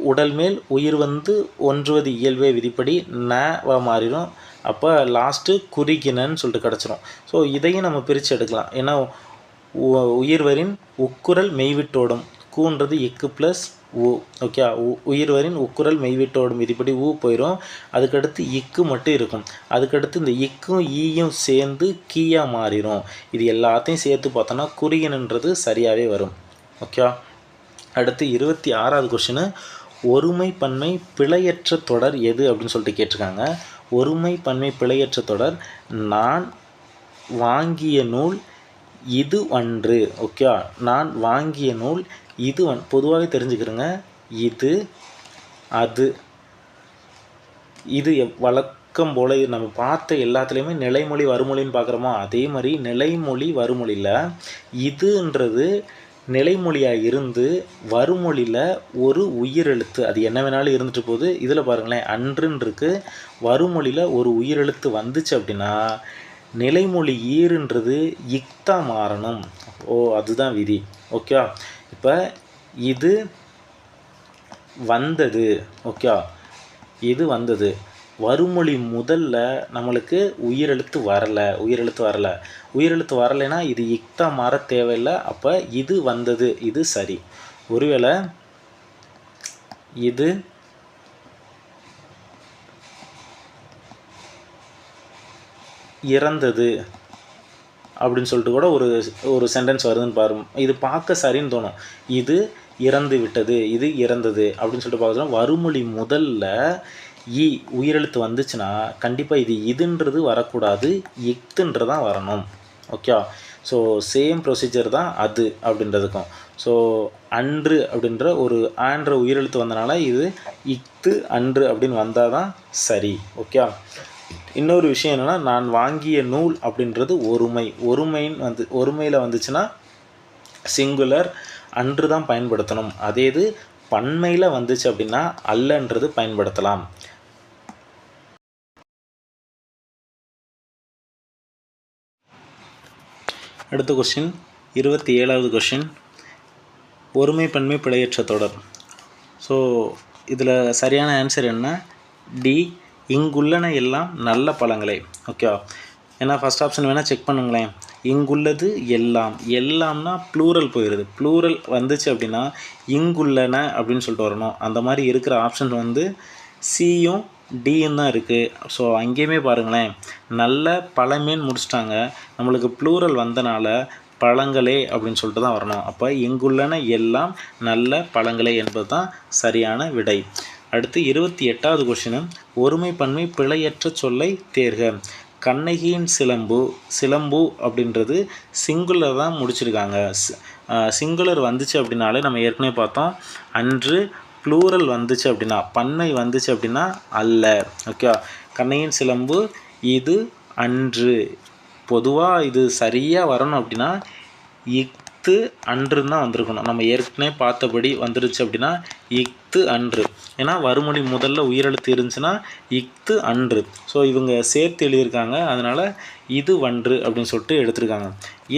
S1: உடல் மேல் உயிர் வந்து ஒன்றுவது இயல்பே விதிப்படி நவா மாறிடும். அப்போ லாஸ்ட்டு குறுகினன்னு சொல்லிட்டு கிடச்சிரும். ஸோ இதையும் நம்ம பிரித்து எடுக்கலாம். ஏன்னா உயிர்வரின் உக்குரல் மெய்விட்டோடும். கூன்றது இக்கு ப்ளஸ் ஊ. ஓகே, உயிர்வரின் உக்குரல் மெய்விட்டோடும் விதிப்படி ஊ போயிடும். அதுக்கடுத்து இக்கு மட்டும் இருக்கும். அதுக்கடுத்து இந்த இக்கும் ஈயும் சேர்ந்து கீயாக மாறிடும். இது எல்லாத்தையும் சேர்த்து பார்த்தோன்னா குறுகினன்றது சரியாகவே வரும். ஓகே, அடுத்து 26வது கொஸ்டின். ஒருமை பன்மை பிழையற்ற தொடர் எது அப்படின்னு சொல்லிட்டு கேட்டிருக்காங்க. ஒருமை பன்மை பிழையற்ற தொடர் நான் வாங்கிய நூல் இது அன்று. ஓகே, நான் வாங்கிய நூல் இது பொதுவாகவே தெரிஞ்சுக்கிறேங்க. இது அது இது வழக்கம் போல் நம்ம பார்த்த எல்லாத்துலேயுமே நிலைமொழி வறுமொழின்னு பார்க்குறோமோ அதே மாதிரி நிலைமொழி வறுமொழியில் இதுன்றது நிலைமொழியாக இருந்து வறுமொழியில் ஒரு உயிரெழுத்து, அது என்ன வேணாலும் இருந்துட்டு போகுது. இதில் பாருங்களேன், அன்றுன்னு இருக்குது. வறுமொழியில் ஒரு உயிரெழுத்து வந்துச்சு அப்படின்னா நிலைமொழி ஈறுன்றது இக்தா மாறணும். அதுதான் விதி. ஓகே, இப்போ இது வந்தது. ஓகே, இது வந்தது. வறுமொழி முதல்ல நம்மளுக்கு உயிரெழுத்து வரலைன்னா இது இக்தா மாற தேவையில்லை. அப்போ இது வந்தது, இது சரி. ஒருவேளை இது இறந்தது அப்படின்னு சொல்லிட்டு கூட ஒரு சென்டென்ஸ் வருதுன்னு பாருங்க. இது பார்க்க சரின்னு தோணும். இது இறந்து விட்டது, இது இறந்தது அப்படின்னு சொல்லிட்டு பார்க்கலாம். வறுமொழி முதல்ல உயிரெழுத்து வந்துச்சுன்னா கண்டிப்பாக இதுன்றது வரக்கூடாது, இக்துன்றதான் வரணும். ஓகே, ஸோ சேம் ப்ரொசீஜர் தான் அது அப்படின்றதுக்கும். ஸோ அன்று அப்படின்ற ஒரு ஆன்ற உயிரெழுத்து வந்தனால இது இக்து அன்று அப்படின்னு வந்தால் தான் சரி. ஓகே, இன்னொரு விஷயம் என்னென்னா, நான் வாங்கிய நூல் அப்படின்றது ஒருமையில் வந்துச்சுன்னா சிங்குலர் அன்று தான் பயன்படுத்தணும். அதே இது பன்மையில் வந்துச்சு அப்படின்னா அல்லன்றது பயன்படுத்தலாம். அடுத்த கொஸ்டின் 27வது கொஸ்டின். ஒருமை பன்மை பிழையற்ற தொடர். ஸோ இதில் சரியான ஆன்சர் என்ன? டி, இங்குள்ளன எல்லாம் நல்ல பழங்களே. ஓகே, ஏன்னா ஃபஸ்ட் ஆப்ஷன் வேணால் செக் பண்ணுங்களேன். இங்குள்ளது எல்லாம், எல்லாம்னா ப்ளூரல் போயிடுது. ப்ளூரல் வந்துச்சு அப்படின்னா இங்குள்ளன அப்படின்னு சொல்லிட்டு வரணும். அந்த மாதிரி இருக்கிற ஆப்ஷன் வந்து சியும் டியும் தான் இருக்குது. ஸோ அங்கேயுமே பாருங்களேன், நல்ல பழமேன்னு முடிச்சிட்டாங்க. நம்மளுக்கு ப்ளூரல் வந்தனால பழங்களே அப்படின்னு சொல்லிட்டு தான் வரணும். அப்போ இங்குள்ளன எல்லாம் நல்ல பழங்களே என்பது தான் சரியான விடை. அடுத்து 28வது கொஸ்டின். ஒருமை பன்மை பிழையற்ற சொல்லை தேர்க. கண்ணகியின் சிலம்பு அப்படின்றது சிங்குலர் தான் முடிச்சிருக்காங்க. சிங்குலர் வந்துச்சு அப்படின்னாலே நம்ம ஏற்கனவே பார்த்தோம், அன்று. ப்ளூரல் வந்துச்சு அப்படின்னா, பன்மை வந்துச்சு அப்படின்னா அல்ல. ஓகே, கண்ணகியின் சிலம்பு இது அன்று. பொதுவாக இது சரியாக வரணும் அப்படின்னா இக்து அன்றுன்னு தான் வந்திருக்கணும். நம்ம ஏற்கனவே பார்த்தபடி வந்துருச்சு அப்படின்னா இக்து அன்று. ஏன்னா வறுமொழி முதல்ல உயிரெழுத்து இருந்துச்சுன்னா இக்து அன்று. ஸோ இவங்க சேர்த்து எழுதியிருக்காங்க, அதனால் இது வன்று அப்படின்னு சொல்லிட்டு எடுத்திருக்காங்க.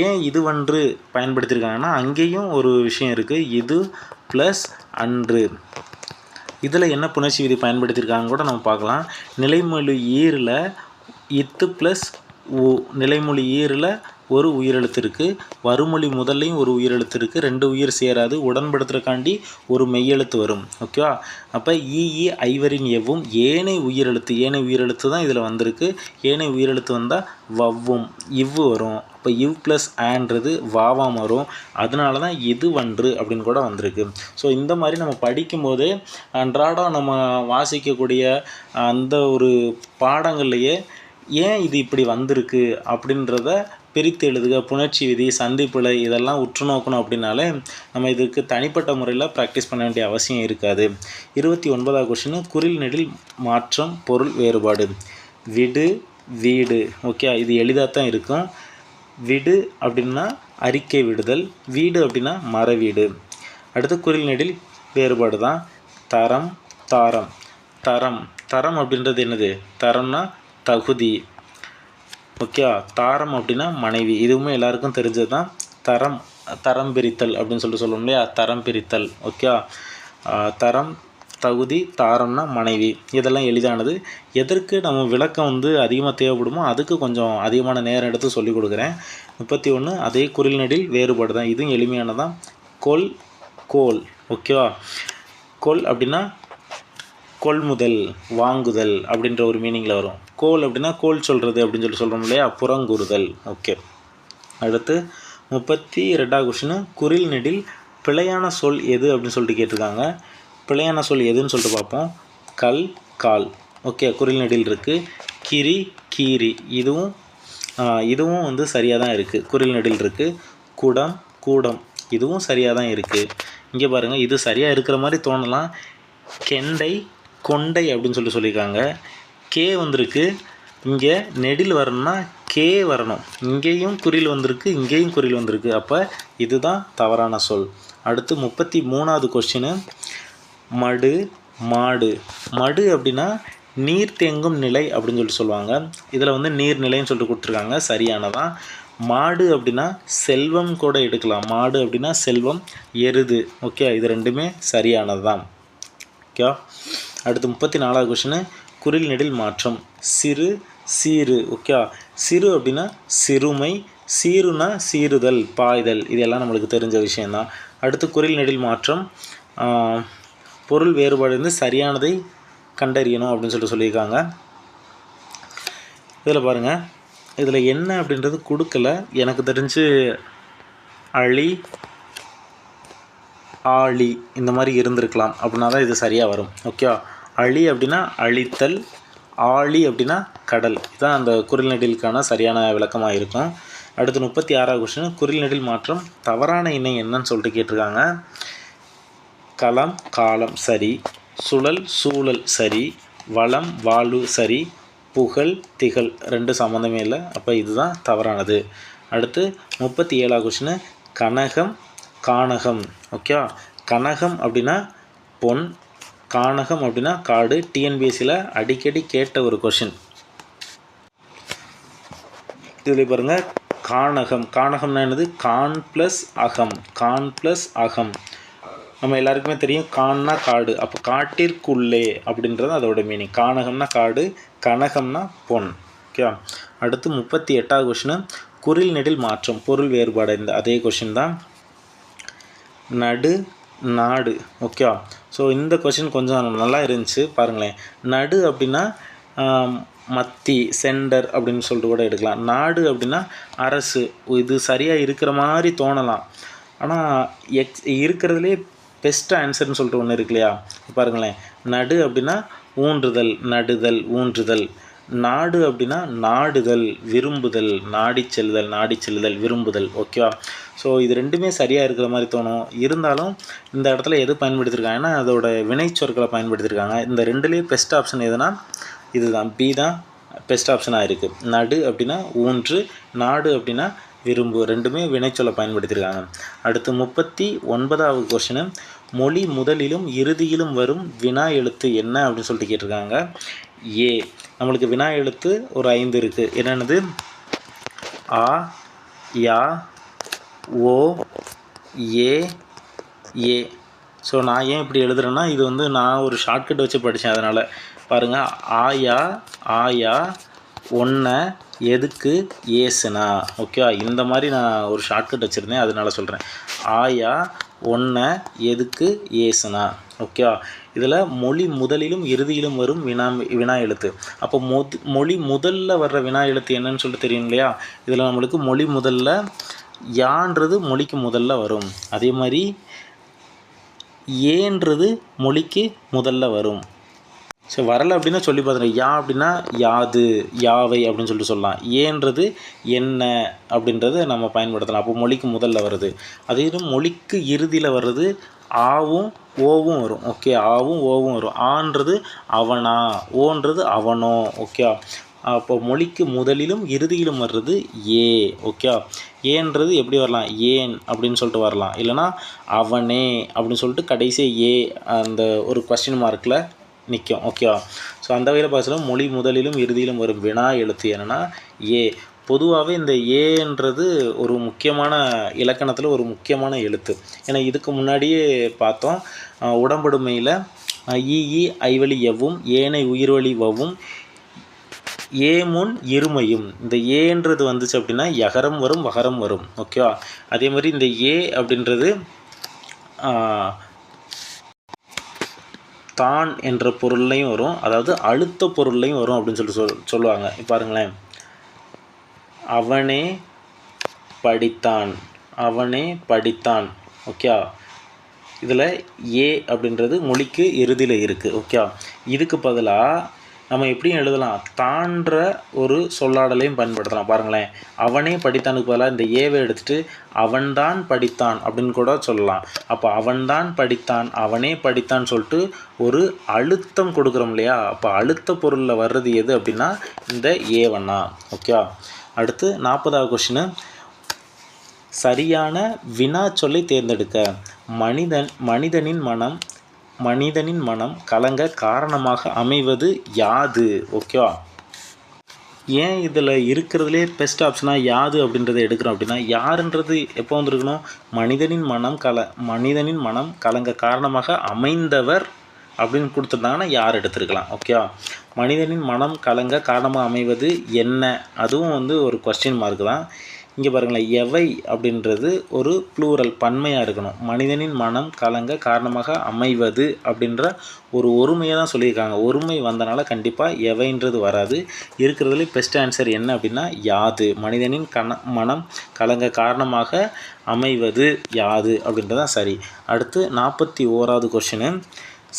S1: ஏன் இது வன்று பயன்படுத்தியிருக்காங்கன்னா அங்கேயும் ஒரு விஷயம் இருக்குது. இது ப்ளஸ் அன்று. இதில் என்ன புணர்ச்சி விதி பயன்படுத்தியிருக்காங்க கூட நம்ம பார்க்கலாம். நிலைமொழி ஈரில் இத்து ப்ளஸ் ஊ, நிலைமொழி ஈரில் ஒரு உயிரெழுத்து இருக்குது. வறுமொழி முதல்லையும் ஒரு உயிரெழுத்து இருக்குது. 2 உயிர் சேராது. உடன்படுத்துறக்காண்டி ஒரு மெய்யெழுத்து வரும். ஓகேவா? அப்போ ஐவரின் எவ்வும் ஏனை உயிரெழுத்து தான் இதில் வந்திருக்கு. ஏனை உயிரெழுத்து வந்தால் வவ்வும் இவ்வு வரும். இப்போ இவ் ப்ளஸ் ஆன்றது வாவாம் வரும். அதனால தான் இது வன்று அப்படின்னு கூட வந்திருக்கு. ஸோ இந்த மாதிரி நம்ம படிக்கும்போது அன்றாடம் நம்ம வாசிக்கக்கூடிய அந்த ஒரு பாடங்கள்லையே ஏன் இது இப்படி வந்திருக்கு அப்படின்றத பிரித்து எழுதுக, புணர்ச்சி விதி, சந்திப்பிழை இதெல்லாம் உற்று நோக்கணும். அப்படின்னாலே நம்ம இதுக்கு தனிப்பட்ட முறையில் ப்ராக்டிஸ் பண்ண வேண்டிய அவசியம் இருக்காது. 29வது கொஷின், குறில் நெடில் மாற்றம் பொருள் வேறுபாடு. விடு, வீடு. ஓகே, இது எளிதாக தான் இருக்கும். விடு அப்படின்னா அறிக்கை விடுதல், வீடு அப்படின்னா மர வீடு. அடுத்து குறில் நெடில் வேறுபாடு தான். தரம், தாரம். தரம் அப்படின்றது என்னது? தரம்னா தகுதி. ஓகே, தாரம் அப்படின்னா மனைவி. இதுவுமே எல்லாருக்கும் தெரிஞ்சது தான். தரம் பிரித்தல் அப்படின்னு சொல்லுவோம் இல்லையா? தரம் பிரித்தல். ஓகே, தரம் தகுதி, தாரம்னா மனைவி. இதெல்லாம் எளிதானது. எதற்கு நம்ம விளக்கம் அதிகமாக தேவைப்படுமோ அதுக்கு கொஞ்சம் அதிகமான நேரம் எடுத்து சொல்லிக் கொடுக்குறேன். 31 அதே குறில் நெடில் வேறுபாடு தான். இதுவும் எளிமையானதான். கொல், கோல். ஓகேவா? கொல் அப்படின்னா கொள்முதல், வாங்குதல் அப்படின்ற ஒரு மீனிங்கில் வரும். கோல் அப்படின்னா கோல் சொல்கிறது அப்படின்னு சொல்கிறோம் இல்லையா? புறங்கூறுதல். ஓகே, அடுத்து 32வது கொஷின், குறில் நெடில் பிழையான சொல் எது அப்படின்னு சொல்லிட்டு கேட்டிருக்காங்க. பிழையான சொல் எதுன்னு சொல்லிட்டு பார்ப்போம். கல், கால். ஓகே, குறில் நெடில் இருக்குது. கிரி, கீரி. இதுவும் சரியாக தான் இருக்குது. குறில் நெடில் இருக்குது. குடம், கூடம். இதுவும் சரியாக தான் இருக்குது. இங்கே பாருங்கள், இது சரியாக இருக்கிற மாதிரி தோணலாம். கெண்டை, கொண்டை அப்படின்னு சொல்லியிருக்காங்க. கே வந்திருக்கு. இங்கே நெடில் வரணும்னா கே வரணும். இங்கேயும் குறில் வந்திருக்கு, இங்கேயும் குறில் வந்திருக்கு. அப்போ இதுதான் தவறான சொல். அடுத்து 33வது கொஸ்டின், மடு, மாடு. மடு அப்படின்னா நீர் தேங்கும் நிலை அப்படின்னு சொல்லுவாங்க. இதில் நீர்நிலைன்னு சொல்லிட்டு கொடுத்துருக்காங்க. சரியானதான். மாடு அப்படின்னா செல்வம் கூட எடுக்கலாம். மாடு அப்படின்னா செல்வம், எருது. ஓகே, இது ரெண்டுமே சரியானது தான். ஓகே, அடுத்து 34வது கொஷின், குறில் நெடில் மாற்றம். சிறு, சீரு. ஓகே, சிறு அப்படின்னா சிறுமை, சீருனா சீருதல், பாய்தல். இதெல்லாம் நம்மளுக்கு தெரிஞ்ச விஷயந்தான். அடுத்து குறில் நெடில் மாற்றம், பொருள் வேறுபாடு சரியானதை கண்டறியணும் அப்படின்னு சொல்லியிருக்காங்க. இதில் பாருங்கள், இதில் என்ன அப்படின்றது கொடுக்கல. எனக்கு தெரிஞ்சு அழி, ஆழி இந்த மாதிரி இருந்திருக்கலாம். அப்படின்னா தான் இது சரியாக வரும். ஓகே, அழி அப்படின்னா அழித்தல், ஆழி அப்படின்னா கடல். இதுதான் அந்த குறில் நெடிலுக்கான சரியான விளக்கமாக இருக்கும். அடுத்து 36வது கொஸ்டின், குறில் நெடில் மாற்றம் தவறான இணை என்னன்னு சொல்லிட்டு கேட்டிருக்காங்க. களம், காலம் சரி. சுழல், சூழல் சரி. வளம், வாழ்வு சரி. புகழ், திகழ் ரெண்டு சம்மந்தமே இல்லை. அப்போ இதுதான் தவறானது. அடுத்து 37வது கொஸ்டின், கனகம், கானகம். ஓகே, கனகம் அப்படின்னா பொன், கானகம் அப்படின்னா காடு. டிஎன்பிஎஸ்சியில் அடிக்கடி கேட்ட ஒரு கொஷின். இதில் பாருங்கள், கானகம்னா என்னது? கான் ப்ளஸ் அகம். கான் ப்ளஸ் அகம். நம்ம எல்லாருக்குமே தெரியும், கான்னா காடு. அப்போ காட்டிற்குள்ளே அப்படின்றது அதோட மீனிங். கானகம்னா காடு, கனகம்னா பொன். ஓகே, அடுத்து 38வது கொஷின், குறில் நெடில் மாற்றம் பொருள் வேறுபாடு. இந்த அதே கொஷின் தான். நடு, நாடு. ஓகே, ஸோ இந்த கொஷின் கொஞ்சம் நல்லா இருந்துச்சு. பாருங்களேன், நடு அப்படின்னா மத்தி, சென்டர் அப்படின்னு சொல்லிட்டு கூட எடுக்கலாம். நாடு அப்படின்னா அரசு. இது சரியாக இருக்கிற மாதிரி தோணலாம். ஆனால் இருக்கிறதுலே பெஸ்ட் ஆன்சர்னு சொல்லிட்டு ஒன்று இருக்கு இல்லையா? பாருங்களேன், நடு அப்படின்னா ஊன்றுதல், நடுதல், ஊன்றுதல். நாடு அப்படின்னா நாடுதல், விரும்புதல், நாடி செல்லுதல், விரும்புதல். ஓகேவா? ஸோ இது ரெண்டுமே சரியாக இருக்கிற மாதிரி தோணும். இருந்தாலும் இந்த இடத்துல எது பயன்படுத்தியிருக்காங்கன்னா அதோட வினை சொற்களை பயன்படுத்தியிருக்காங்க. இந்த ரெண்டுலேயே பெஸ்ட் ஆப்ஷன் எதுனா இதுதான். பி தான் பெஸ்ட் ஆப்ஷனாக இருக்குது. நடு அப்படின்னா ஊன்று, நாடு அப்படின்னா விரும்பு. ரெண்டுமே வினைச்சொல்லை பயன்படுத்தியிருக்காங்க. அடுத்து 39வது கொஸ்டின், மொழி முதலிலும் இறுதியிலும் வரும் வினா எழுத்து என்ன அப்படின்னு சொல்லிட்டு கேட்டிருக்காங்க. ஏ. நம்மளுக்கு வினா எழுத்து ஒரு 5 இருக்குது. என்னென்னது? ஆ, யா, ஓ, ஏ, ஏ. ஸோ நான் ஏன் இப்படி எழுதுறேன்னா, இது நான் ஒரு ஷார்ட்கட் வச்சு படித்தேன். அதனால் பாருங்கள், ஆயா, ஆயா, ஒன்றை எதுக்கு ஏசுனா. ஓகே, இந்த மாதிரி நான் ஒரு ஷார்ட்கட் வச்சுருந்தேன், அதனால சொல்கிறேன். ஆயா ஒன்றை எதுக்கு ஏசுனா. ஓகே, இதில் மொழி முதலிலும் இறுதியிலும் வரும் வினா எழுத்து. அப்போ மொழி முதல்ல வர்ற வினா எழுத்து என்னன்னு சொல்லிட்டு தெரியும் இல்லையா. இதில் நம்மளுக்கு மொழி முதல்ல யான்றது மொழிக்கு முதல்ல வரும். அதே மாதிரி ஏன்றது மொழிக்கு முதல்ல வரும். ஸோ வரலை அப்படின்னா சொல்லி பார்த்துருங்க. யா அப்படின்னா யாது, யாவை அப்படின்னு சொல்லிட்டு சொல்லலாம். ஏன்றது என்ன அப்படின்றத நம்ம பயன்படுத்தலாம். அப்போ மொழிக்கு முதல்ல வருது. அதே மொழிக்கு இறுதியில் வர்றது ஆவும் ஓவும் வரும். ஓகே, ஆவும் ஓவும் வரும். ஆன்றது அவனா, ஓன்றது அவனோ. ஓகே, அப்போ மொழிக்கு முதலிலும் இறுதியிலும் வர்றது ஏ. ஓகே, ஏன்றது எப்படி வரலாம், ஏன் அப்படின்னு சொல்லிட்டு வரலாம். இல்லைனா அவனே அப்படின்னு சொல்லிட்டு கடைசியாக ஏ அந்த ஒரு கொஸ்டின் மார்க்கில் நிற்கும். ஓகேவா. ஸோ அந்த வகையில் பார்த்தீங்கன்னா மொழி முதலிலும் இறுதியிலும் வரும் வினா எழுத்து என்னென்னா ஏ. பொதுவாகவே இந்த ஏன்றது ஒரு முக்கியமான இலக்கணத்தில் ஒரு முக்கியமான எழுத்து. ஏன்னா இதுக்கு முன்னாடியே பார்த்தோம், உடம்படுமையில் ஈ ஐவழி எவ்வும் ஏனை உயிர்வழி வவ்வும் ஏமுன் இருமையும். இந்த ஏன்றது வந்துச்சு அப்படின்னா யகரம் வரும், வகரம் வரும். ஓகேவா. அதே மாதிரி இந்த ஏ அப்படின்றது தான் என்ற பொருள்லையும் வரும், அதாவது அழுத்த பொருள்லையும் வரும் அப்படின்னு சொல்லிட்டு சொல்லுவாங்க. இப்போ பாருங்களேன், அவனே படித்தான், அவனே படித்தான். ஓகே, இதில் ஏ அப்படின்றது மொழிக்கு இறுதியில் இருக்குது. ஓகே, இதுக்கு பதிலாக நம்ம எப்படியும் எழுதலாம், தான்ற ஒரு சொல்லாடலையும் பயன்படுத்தலாம். பாருங்களேன், அவனே படித்தானுக்கு பதிலாக இந்த ஏவை எடுத்துகிட்டு அவன்தான் படித்தான் அப்படின்னு கூட சொல்லலாம். அப்போ அவன்தான் படித்தான், அவனே படித்தான் சொல்லிட்டு ஒரு அழுத்தம் கொடுக்குறோம் இல்லையா. அப்போ அழுத்த பொருளில் வர்றது எது அப்படின்னா இந்த ஏவண்ணா. ஓகே, அடுத்து 40வது கொஸ்டின். சரியான வினா சொல்லை தேர்ந்தெடுக்க. மனிதனின் மனம் கலங்க காரணமாக அமைவது யாது. ஓகேவா. ஏன் இதில் இருக்கிறதுலே பெஸ்ட் ஆப்ஷனாக யாது அப்படின்றத எடுக்கிறோம் அப்படின்னா, யாருன்றது எப்போ வந்துருக்கணும், மனிதனின் மனம் கலங்க காரணமாக அமைந்தவர் அப்படின்னு கொடுத்துருந்தாங்கன்னா யார் எடுத்துருக்கலாம். ஓகேவா. மனிதனின் மனம் கலங்க காரணமாக அமைவது என்ன, அதுவும் ஒரு கொஸ்டின் மார்க் தான். இங்கே பாருங்களேன், எவை அப்படின்றது ஒரு ப்ளூரல் பன்மையாக இருக்கணும். மனிதனின் மனம் கலங்க காரணமாக அமைவது அப்படின்ற ஒரு ஒருமையை தான் சொல்லியிருக்காங்க. ஒருமை வந்தனால கண்டிப்பாக எவைன்றது வராது. இருக்கிறதுல பெஸ்ட் ஆன்சர் என்ன அப்படின்னா யாது. மனிதனின் மனம் கலங்க காரணமாக அமைவது யாது அப்படின்றதான் சரி. அடுத்து 41வது கொஸ்டின்.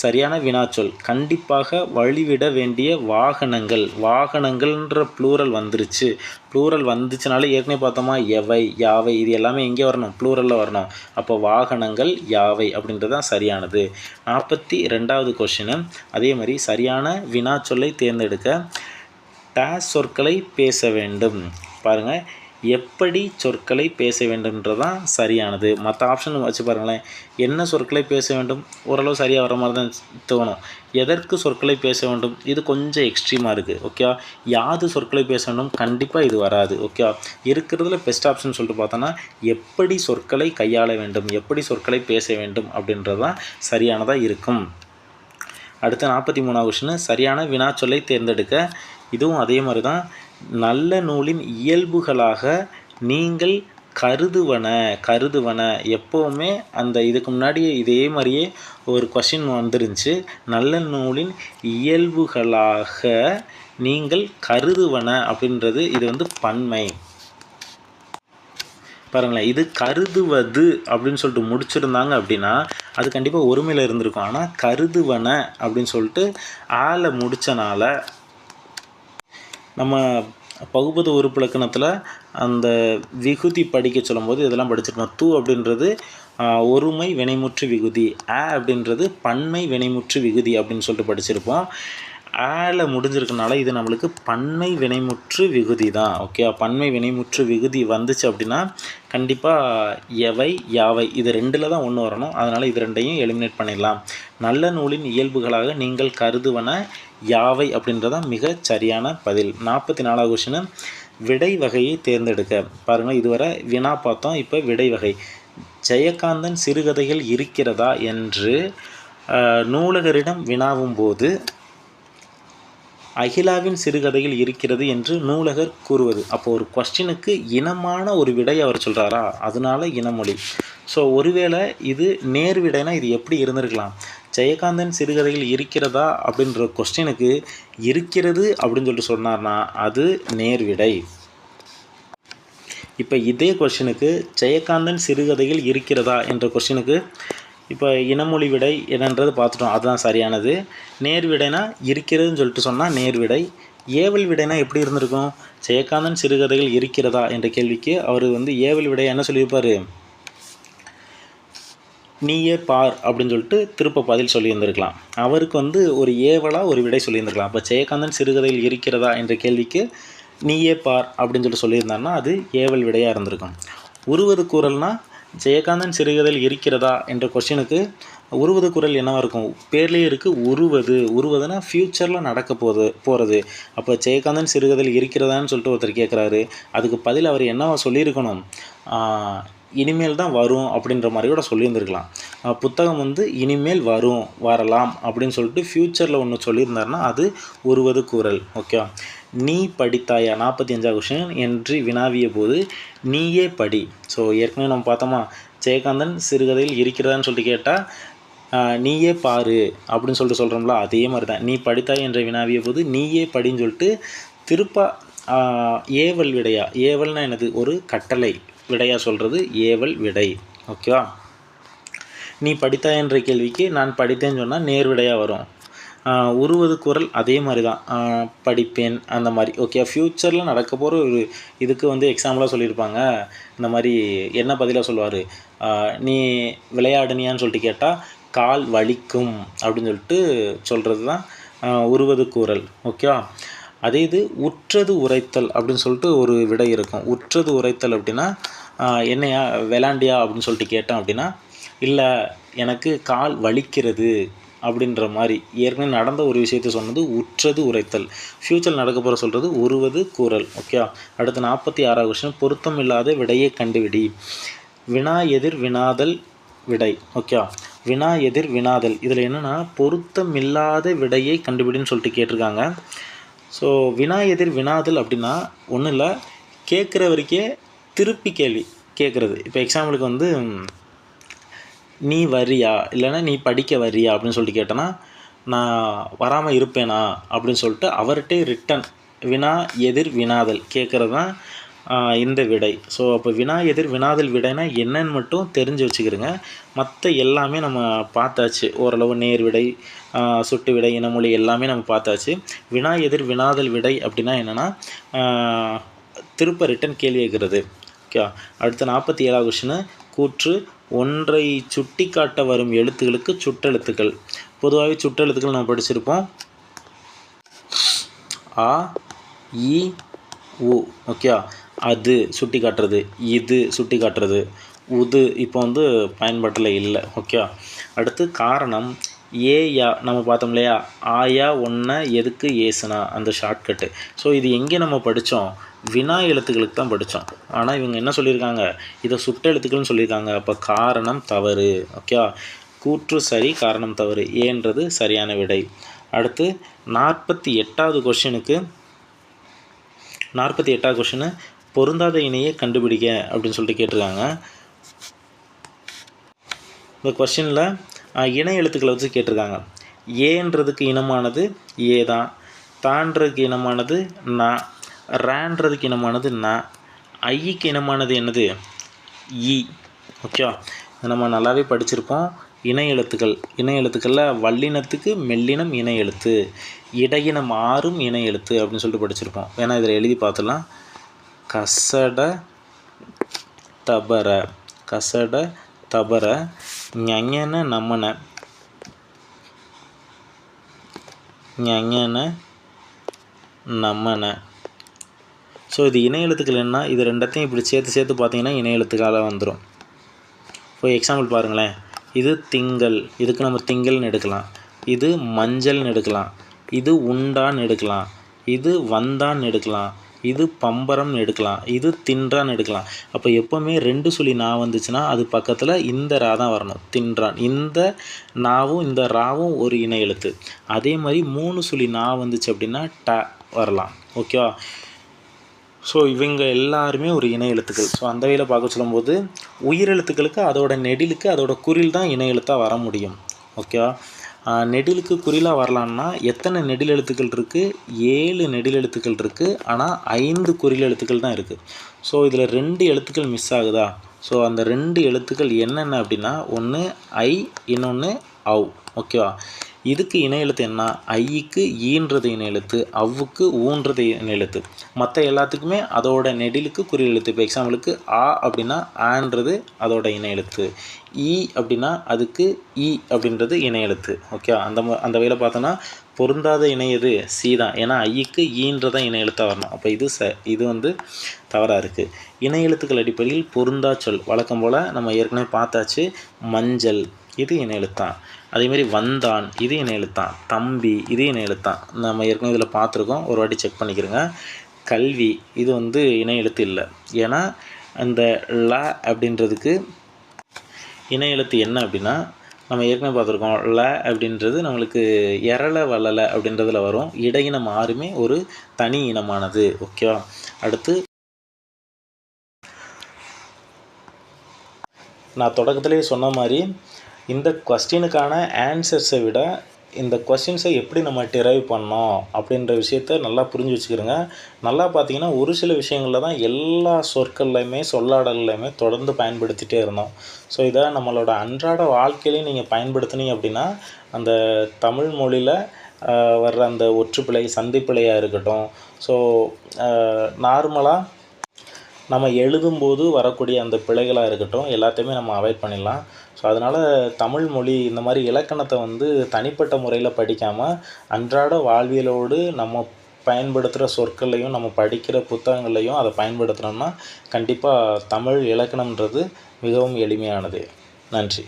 S1: சரியான வினாச்சொல். கண்டிப்பாக வழிவிட வேண்டிய வாகனங்கள்ன்ற ப்ளூரல் வந்துருச்சு. ப்ளூரல் வந்துச்சுனால ஏற்கனவே பார்த்தோமா, எவை யாவை இது எல்லாமே எங்கே வரணும், ப்ளூரலில் வரணும். அப்போ வாகனங்கள் யாவை அப்படின்றது தான் சரியானது. 42வது கொஸ்டின். அதே மாதிரி சரியான வினாச்சொல்லை தேர்ந்தெடுக்க. டேஸ் சொற்களை பேச வேண்டும். பாருங்கள், எப்படி சொற்களை பேச வேண்டும்ன்றதான் சரியானது. மற்ற ஆப்ஷன் வச்சு பாருங்களேன், என்ன சொற்களை பேச வேண்டும் ஓரளவு சரியாக வர மாதிரி தான் தோணும். எதற்கு சொற்களை பேச வேண்டும் இது கொஞ்சம் எக்ஸ்ட்ரீமாக இருக்குது. ஓகே, யாது சொற்களை பேச வேண்டும் கண்டிப்பாக இது வராது. ஓகே, இருக்கிறதுல பெஸ்ட் ஆப்ஷன் சொல்லிட்டு பார்த்தோன்னா எப்படி சொற்களை கையாள வேண்டும், எப்படி சொற்களை பேச வேண்டும் அப்படின்றது தான் சரியானதாக இருக்கும். அடுத்த 43வது கொஸ்டின். சரியான வினாச்சொல்லை தேர்ந்தெடுக்க. இதுவும் அதே மாதிரி தான். நல்ல நூலின் இயல்புகளாக நீங்கள் கருதுவன எப்போவுமே அந்த இதுக்கு முன்னாடி இதே மாதிரியே ஒரு கொஸ்டின் வந்துருந்துச்சு. நல்ல நூலின் இயல்புகளாக நீங்கள் கருதுவன அப்படின்றது இது பன்மை. பாருங்களேன், இது கருதுவது அப்படின்னு சொல்லிட்டு முடிச்சிருந்தாங்க அப்படின்னா அது கண்டிப்பாக ஒருமையில் இருந்திருக்கும். ஆனால் கருதுவன அப்படின்னு சொல்லிட்டு ஆளை முடித்தனால நம்ம பகுபத உறுப்பிலக்கணத்தில் அந்த விகுதி படிக்க சொல்லும்போது இதெல்லாம் படிச்சிருக்கோம். து அப்படின்றது ஒருமை வினைமுற்று விகுதி, அப்படின்றது பன்மை வினைமுற்று விகுதி அப்படின்னு சொல்லிட்டு படிச்சிருப்போம். ஆல முடிஞ்சிருக்கனால இது நம்மளுக்கு பன்மை வினைமுற்று விகுதி தான். ஓகே, பன்மை வினைமுற்று விகுதி வந்துச்சு அப்படின்னா கண்டிப்பாக எவை யாவை இது ரெண்டில் தான் ஒன்று வரணும். அதனால் இது ரெண்டையும் எலிமினேட் பண்ணிடலாம். நல்ல நூலின் இயல்புகளாக நீங்கள் கருதுவன யாவை அப்படின்றதான் மிக சரியான பதில். 44வது கொஸ்டின். விடை வகையை தேர்ந்தெடுக்க. பாருங்கள், இதுவரை வினா பார்த்தோம், இப்போ விடை வகை. ஜெயகாந்தன் சிறுகதைகள் இருக்கிறதா என்று நூலகரிடம் வினாவும் போது அகிலாவின் சிறுகதையில் இருக்கிறது என்று நூலகர் கூறுவது. அப்போ ஒரு கொஸ்டினுக்கு இனமான ஒரு விடை அவர் சொல்கிறாரா, அதனால இனமொழி. ஸோ ஒருவேளை இது நேர் விடைனா இது எப்படி இருந்திருக்கலாம், ஜெயகாந்தன் சிறுகதையில் இருக்கிறதா அப்படின்ற கொஸ்டினுக்கு இருக்கிறது அப்படின்னு சொல்லிட்டு சொன்னார்னா அது நேர் விடை. இப்போ இதே கொஸ்டினுக்கு ஜெயகாந்தன் சிறுகதையில் இருக்கிறதா என்ற கொஸ்டினுக்கு இப்போ இனமொழி விடை என்னன்றது பார்த்துட்டோம், அதுதான் சரியானது. நேர் விடைனா இருக்கிறதுன்னு சொல்லிட்டு சொன்னால் நேர் விடை. ஏவல் விடைனா எப்படி இருந்திருக்கும், ஜெயகாந்தன் சிறுகதையில் இருக்கிறதா என்ற கேள்விக்கு அவர் ஏவல் விடை என்ன சொல்லியிருப்பார், நீயே பார் அப்படின்னு சொல்லிட்டு திருப்ப பதில் சொல்லியிருந்திருக்கலாம். அவருக்கு ஒரு ஏவலாக ஒரு விடை சொல்லியிருந்திருக்கலாம். அப்போ ஜெயகாந்தன் சிறுகதையில் இருக்கிறதா என்ற கேள்விக்கு நீயே பார் அப்படின்னு சொல்லியிருந்தாருன்னா அது ஏவல் விடையாக இருந்திருக்கும். உருவது கூறல்னால் ஜெயகாந்தன் சிறுகதையில் இருக்கிறதா என்ற கொஸ்டினுக்கு உருவது குரல் என்னவாக இருக்கும், பேர்லேயே இருக்குது உருவது. உருவதுன்னா ஃப்யூச்சரில் நடக்க போகிறது. அப்போ ஜெயகாந்தன் சிறுகதையில் இருக்கிறதான்னு சொல்லிட்டு ஒருத்தர் கேட்குறாரு, அதுக்கு பதில் அவர் என்னவா சொல்லியிருக்கணும், இனிமேல் தான் வரும் அப்படின்ற மாதிரி கூட சொல்லியிருந்துருக்கலாம். புத்தகம் இனிமேல் வரலாம் அப்படின்னு சொல்லிட்டு ஃப்யூச்சரில் ஒன்று சொல்லியிருந்தாருன்னா அது உருவது கூறல். ஓகே, நீ படித்தாயா 45 கொஷின் என்று வினாவிய போது நீயே படி. ஸோ ஏற்கனவே நம்ம பார்த்தோமா, ஜெயகாந்தன் சிறுகதையில் இருக்கிறதான்னு சொல்லிட்டு கேட்டால் நீயே பாரு அப்படின்னு சொல்லிட்டு சொல்கிறோம்ல, அதே மாதிரி தான் நீ படித்தாய் என்ற வினாவிய போது நீயே படின்னு சொல்லிட்டு திருப்ப ஏவல் விடையா, ஏவல்னா என்னது, ஒரு கட்டளை விடையாக சொல்கிறது ஏவல் விடை. ஓகேவா, நீ படித்தாய் என்ற கேள்விக்கு நான் படித்தேன்னு சொன்னால் நேர் விடையாக வரும். உருவது குரல் அதே மாதிரி தான், படிப்பேன் அந்த மாதிரி. ஓகே, ஃப்யூச்சரில் நடக்க போகிற ஒரு இதுக்கு எக்ஸாம்பிளாக சொல்லியிருப்பாங்க. இந்த மாதிரி என்ன பதிலாக சொல்லுவார், நீ விளையாடுனியான்னு சொல்லிட்டு கேட்டால் கால் வலிக்கும் அப்படின்னு சொல்லிட்டு சொல்கிறது தான் உருவது கூறல். ஓகேவா, அதே இது உற்றது உரைத்தல் அப்படின்னு சொல்லிட்டு ஒரு விடை இருக்கும். உற்றது உரைத்தல் அப்படின்னா என்னையா விளாண்டியா அப்படின்னு சொல்லிட்டு கேட்டேன் அப்படின்னா, இல்லை எனக்கு கால் வலிக்கிறது அப்படின்ற மாதிரி ஏற்கனவே நடந்த ஒரு விஷயத்தை சொன்னது உற்றது உரைத்தல். ஃப்யூச்சர் நடக்க போகிற சொல்கிறது உருவது கூறல். ஓகே, அடுத்து 46 கொஸ்டின், பொருத்தம் இல்லாத விடையை கண்டுபிடி. வினா எதிர் வினாதல் விடை. ஓகே, வினா எதிர் வினாதல் இதில் என்னென்னா பொருத்தம் இல்லாத விடையை கண்டுபிடின்னு சொல்லிட்டு கேட்டிருக்காங்க. ஸோ வினா எதிர் வினாதல் அப்படின்னா ஒன்றும் இல்லை, கேட்குற வரைக்கே திருப்பி கேள்வி கேட்குறது. இப்போ எக்ஸாம்பிளுக்கு நீ வரியா இல்லைன்னா நீ படிக்க வரியா அப்படின்னு சொல்லிட்டு கேட்டேன்னா நான் வராமல் இருப்பேனா அப்படின்னு சொல்லிட்டு அவர்கிட்டே ரிட்டன் வினா எதிர் வினாதல் கேட்குறது தான் இந்த விடை. ஸோ அப்போ வினா எதிர் வினாதல் விடைனா என்னன்னு மட்டும் தெரிஞ்சு வச்சுக்கிறோங்க. மற்ற எல்லாமே நம்ம பார்த்தாச்சு, ஓரளவு நேர் விடை, சுட்டு விடை, இனமொழி எல்லாமே நம்ம பார்த்தாச்சு. வினா எதிர் வினாதல் விடை அப்படின்னா என்னென்னா திருப்ப ரிட்டன் கேள்வி கேட்குறது. ஓகே, அடுத்த 47 கொஸ்டின், கூற்று ஒன்றை சுட்டி காட்ட வரும் எழுத்துக்களுக்கு சுட்டெழுத்துக்கள். பொதுவாகவே சுட்டெழுத்துக்கள் நம்ம படிச்சிருப்போம், ஆ இ உ. ஓகே, அது சுட்டி காட்டுறது, இது சுட்டி காட்டுறது, உது இப்போ பயன்பாட்டில் இல்லை. ஓகே, அடுத்து காரணம் ஏயா நம்ம பார்த்தோம் இல்லையா, ஆயா ஒன்றை எதுக்கு ஏசுனா அந்த ஷார்ட்கட்டு. ஸோ இது எங்கே நம்ம படித்தோம், வினா எழுத்துக்களுக்கு தான் படித்தோம். ஆனால் இவங்க என்ன சொல்லியிருக்காங்க, இதை சுட்டெழுத்துக்கள்னு சொல்லியிருக்காங்க. அப்போ காரணம் தவறு. ஓகே, கூற்று சரி, காரணம் தவறு, ஏன்றது சரியான விடை. அடுத்து 48 கொஸ்டினுக்கு 48 கொஸ்டின், பொருந்தாத இணையை கண்டுபிடிக்க அப்படின்னு சொல்லிட்டு கேட்டிருக்காங்க. இந்த கொஸ்டினில் இணை எழுத்துக்களை வச்சு கேட்டிருக்காங்க. ஏன்றதுக்கு இனமானது ஏ தான், தான்றதுக்கு இனமானது நா, ரேன்றதுக்கு இனமானது ந, ஐக்கு இனமானது என்னது இ. ஓகே, நம்ம நல்லாவே படிச்சிருப்போம். இணை எழுத்துக்கள், இணை எழுத்துக்களில் வல்லினத்துக்கு மெல்லினம் இணை எழுத்து, இடையினம் ஆறும் இணை எழுத்து அப்படின்னு சொல்லிட்டு படிச்சிருப்போம். வேணா இதில் எழுதி பார்த்துலாம். கசட தபர, கசட தபர, ஞஞன நமன, ஞஞன நமன. ஸோ இது இணை எழுத்துக்கள் என்ன, இது ரெண்டத்தையும் இப்படி சேர்த்து பார்த்தீங்கன்னா இணை எழுத்துக்கால வந்துடும். இப்போ எக்ஸாம்பிள் பாருங்களேன், இது திங்கள், இதுக்கு நம்ம திங்கள்னு எடுக்கலாம். இது மஞ்சள்னு எடுக்கலாம். இது உண்டான்னு எடுக்கலாம். இது வந்தான்னு எடுக்கலாம். இது பம்பரம்னு எடுக்கலாம், இது தின்றான்னு எடுக்கலாம். அப்போ எப்போவுமே 2 சுழி நா வந்துச்சுன்னா அது பக்கத்தில் இந்த ரா தான் வரணும், தின்றான். இந்த நாவும் இந்த ராவும் ஒரு இணை எழுத்து. அதே மாதிரி 3 சுழி நா வந்துச்சு அப்படின்னா ட வரலாம். ஓகேவா? ஸோ இவங்க எல்லாருமே ஒரு இணை எழுத்துக்கள். ஸோ அந்த வகையில் பார்க்க சொல்லும்போது உயிரெழுத்துக்களுக்கு அதோட நெடிலுக்கு அதோட குறில் தான் இணை எழுத்தாக வர முடியும். ஓகேவா? நெடிலுக்கு குறிலாக வரலான்னா எத்தனை நெடில் எழுத்துக்கள் இருக்குது? 7 நெடில் எழுத்துக்கள் இருக்குது. ஆனால் 5 குறில் எழுத்துக்கள் தான் இருக்குது. ஸோ இதில் 2 எழுத்துக்கள் மிஸ் ஆகுதா? ஸோ அந்த 2 எழுத்துக்கள் என்னென்ன அப்படின்னா, ஒன்று ஐ, இன்னொன்று அவ். ஓகேவா? இதுக்கு இணை எழுத்து என்ன? ஐக்கு ஈன்றது இணை எழுத்து, அவ்வுக்கு ஊன்றது இணை எழுத்து. மற்ற எல்லாத்துக்குமே அதோட நெடிலுக்கு குறில் எழுத்து. இப்போ எக்ஸாம்பிளுக்கு ஆ அப்படின்னா ஆன்றது அதோட இணை எழுத்து, ஈ அப்படின்னா அதுக்கு ஈ அப்படின்றது இணை எழுத்து. ஓகே, அந்த வகையில் பார்த்தோன்னா பொருந்தாத இணை எது? சி தான். ஏன்னா ஐக்கு ஈன்றதான் இணை எழுத்தாக வரணும். அப்போ இது வந்து தவறாக இருக்குது. இணை எழுத்துக்கள் அடிப்படையில் பொருந்தா சொல் வழக்கம் போல் நம்ம ஏற்கனவே பார்த்தாச்சு. மஞ்சள் இது இணை எழுத்தான். அதேமாதிரி வந்தான் இது இணை எழுத்தான். தம்பி இது இணை எழுத்தான். நம்ம ஏற்கனவே இதில் பார்த்துருக்கோம், ஒரு வாட்டி செக் பண்ணிக்கிறோங்க. கல்வி இது வந்து இணை எழுத்து இல்லை. ஏன்னா அந்த ல அப்படின்றதுக்கு இணை எழுத்து என்ன அப்படின்னா, நம்ம ஏற்கனவே பார்த்துருக்கோம். ல அப்படின்றது நம்மளுக்கு எரள வளல அப்படின்றதுல வரும். இடையினம் ஆறுமே ஒரு தனி இனமானது. ஓகேவா? அடுத்து நான் தொடக்கத்திலே சொன்ன மாதிரி இந்த கொஸ்டினுக்கான ஆன்சர்ஸை விட இந்த கொஸ்டின்ஸை எப்படி நம்ம டிரைவ் பண்ணோம் அப்படின்ற விஷயத்த நல்லா புரிஞ்சு வச்சுக்கிறோங்க. நல்லா பார்த்தீங்கன்னா ஒரு சில விஷயங்களில் தான் எல்லா சொற்கள்லையுமே சொல்லாடல்லையுமே தொடர்ந்து பயன்படுத்திகிட்டே இருந்தோம். ஸோ இதை நம்மளோட அன்றாட வாழ்க்கையிலையும் நீங்கள் பயன்படுத்தினீங்க அப்படின்னா அந்த தமிழ் மொழியில் வர்ற அந்த ஒற்றுப்பிழை சந்திப்பிழையாக இருக்கட்டும், ஸோ நார்மலாக நம்ம எழுதும்போது வரக்கூடிய அந்த பிழைகளாக இருக்கட்டும், எல்லாத்தையுமே நம்ம அவாய்ட் பண்ணிடலாம். ஸோ அதனால் தமிழ் மொழி இந்த மாதிரி இலக்கணத்தை வந்து தனிப்பட்ட முறையில் படிக்காமல் அன்றாட வாழ்வியலோடு நம்ம பயன்படுத்துகிற சொற்களையும் நம்ம படிக்கிற புத்தகங்களையும் அதை பயன்படுத்தினோம்னா கண்டிப்பாக தமிழ் இலக்கணம்ன்றது மிகவும் எளிமையானது. நன்றி.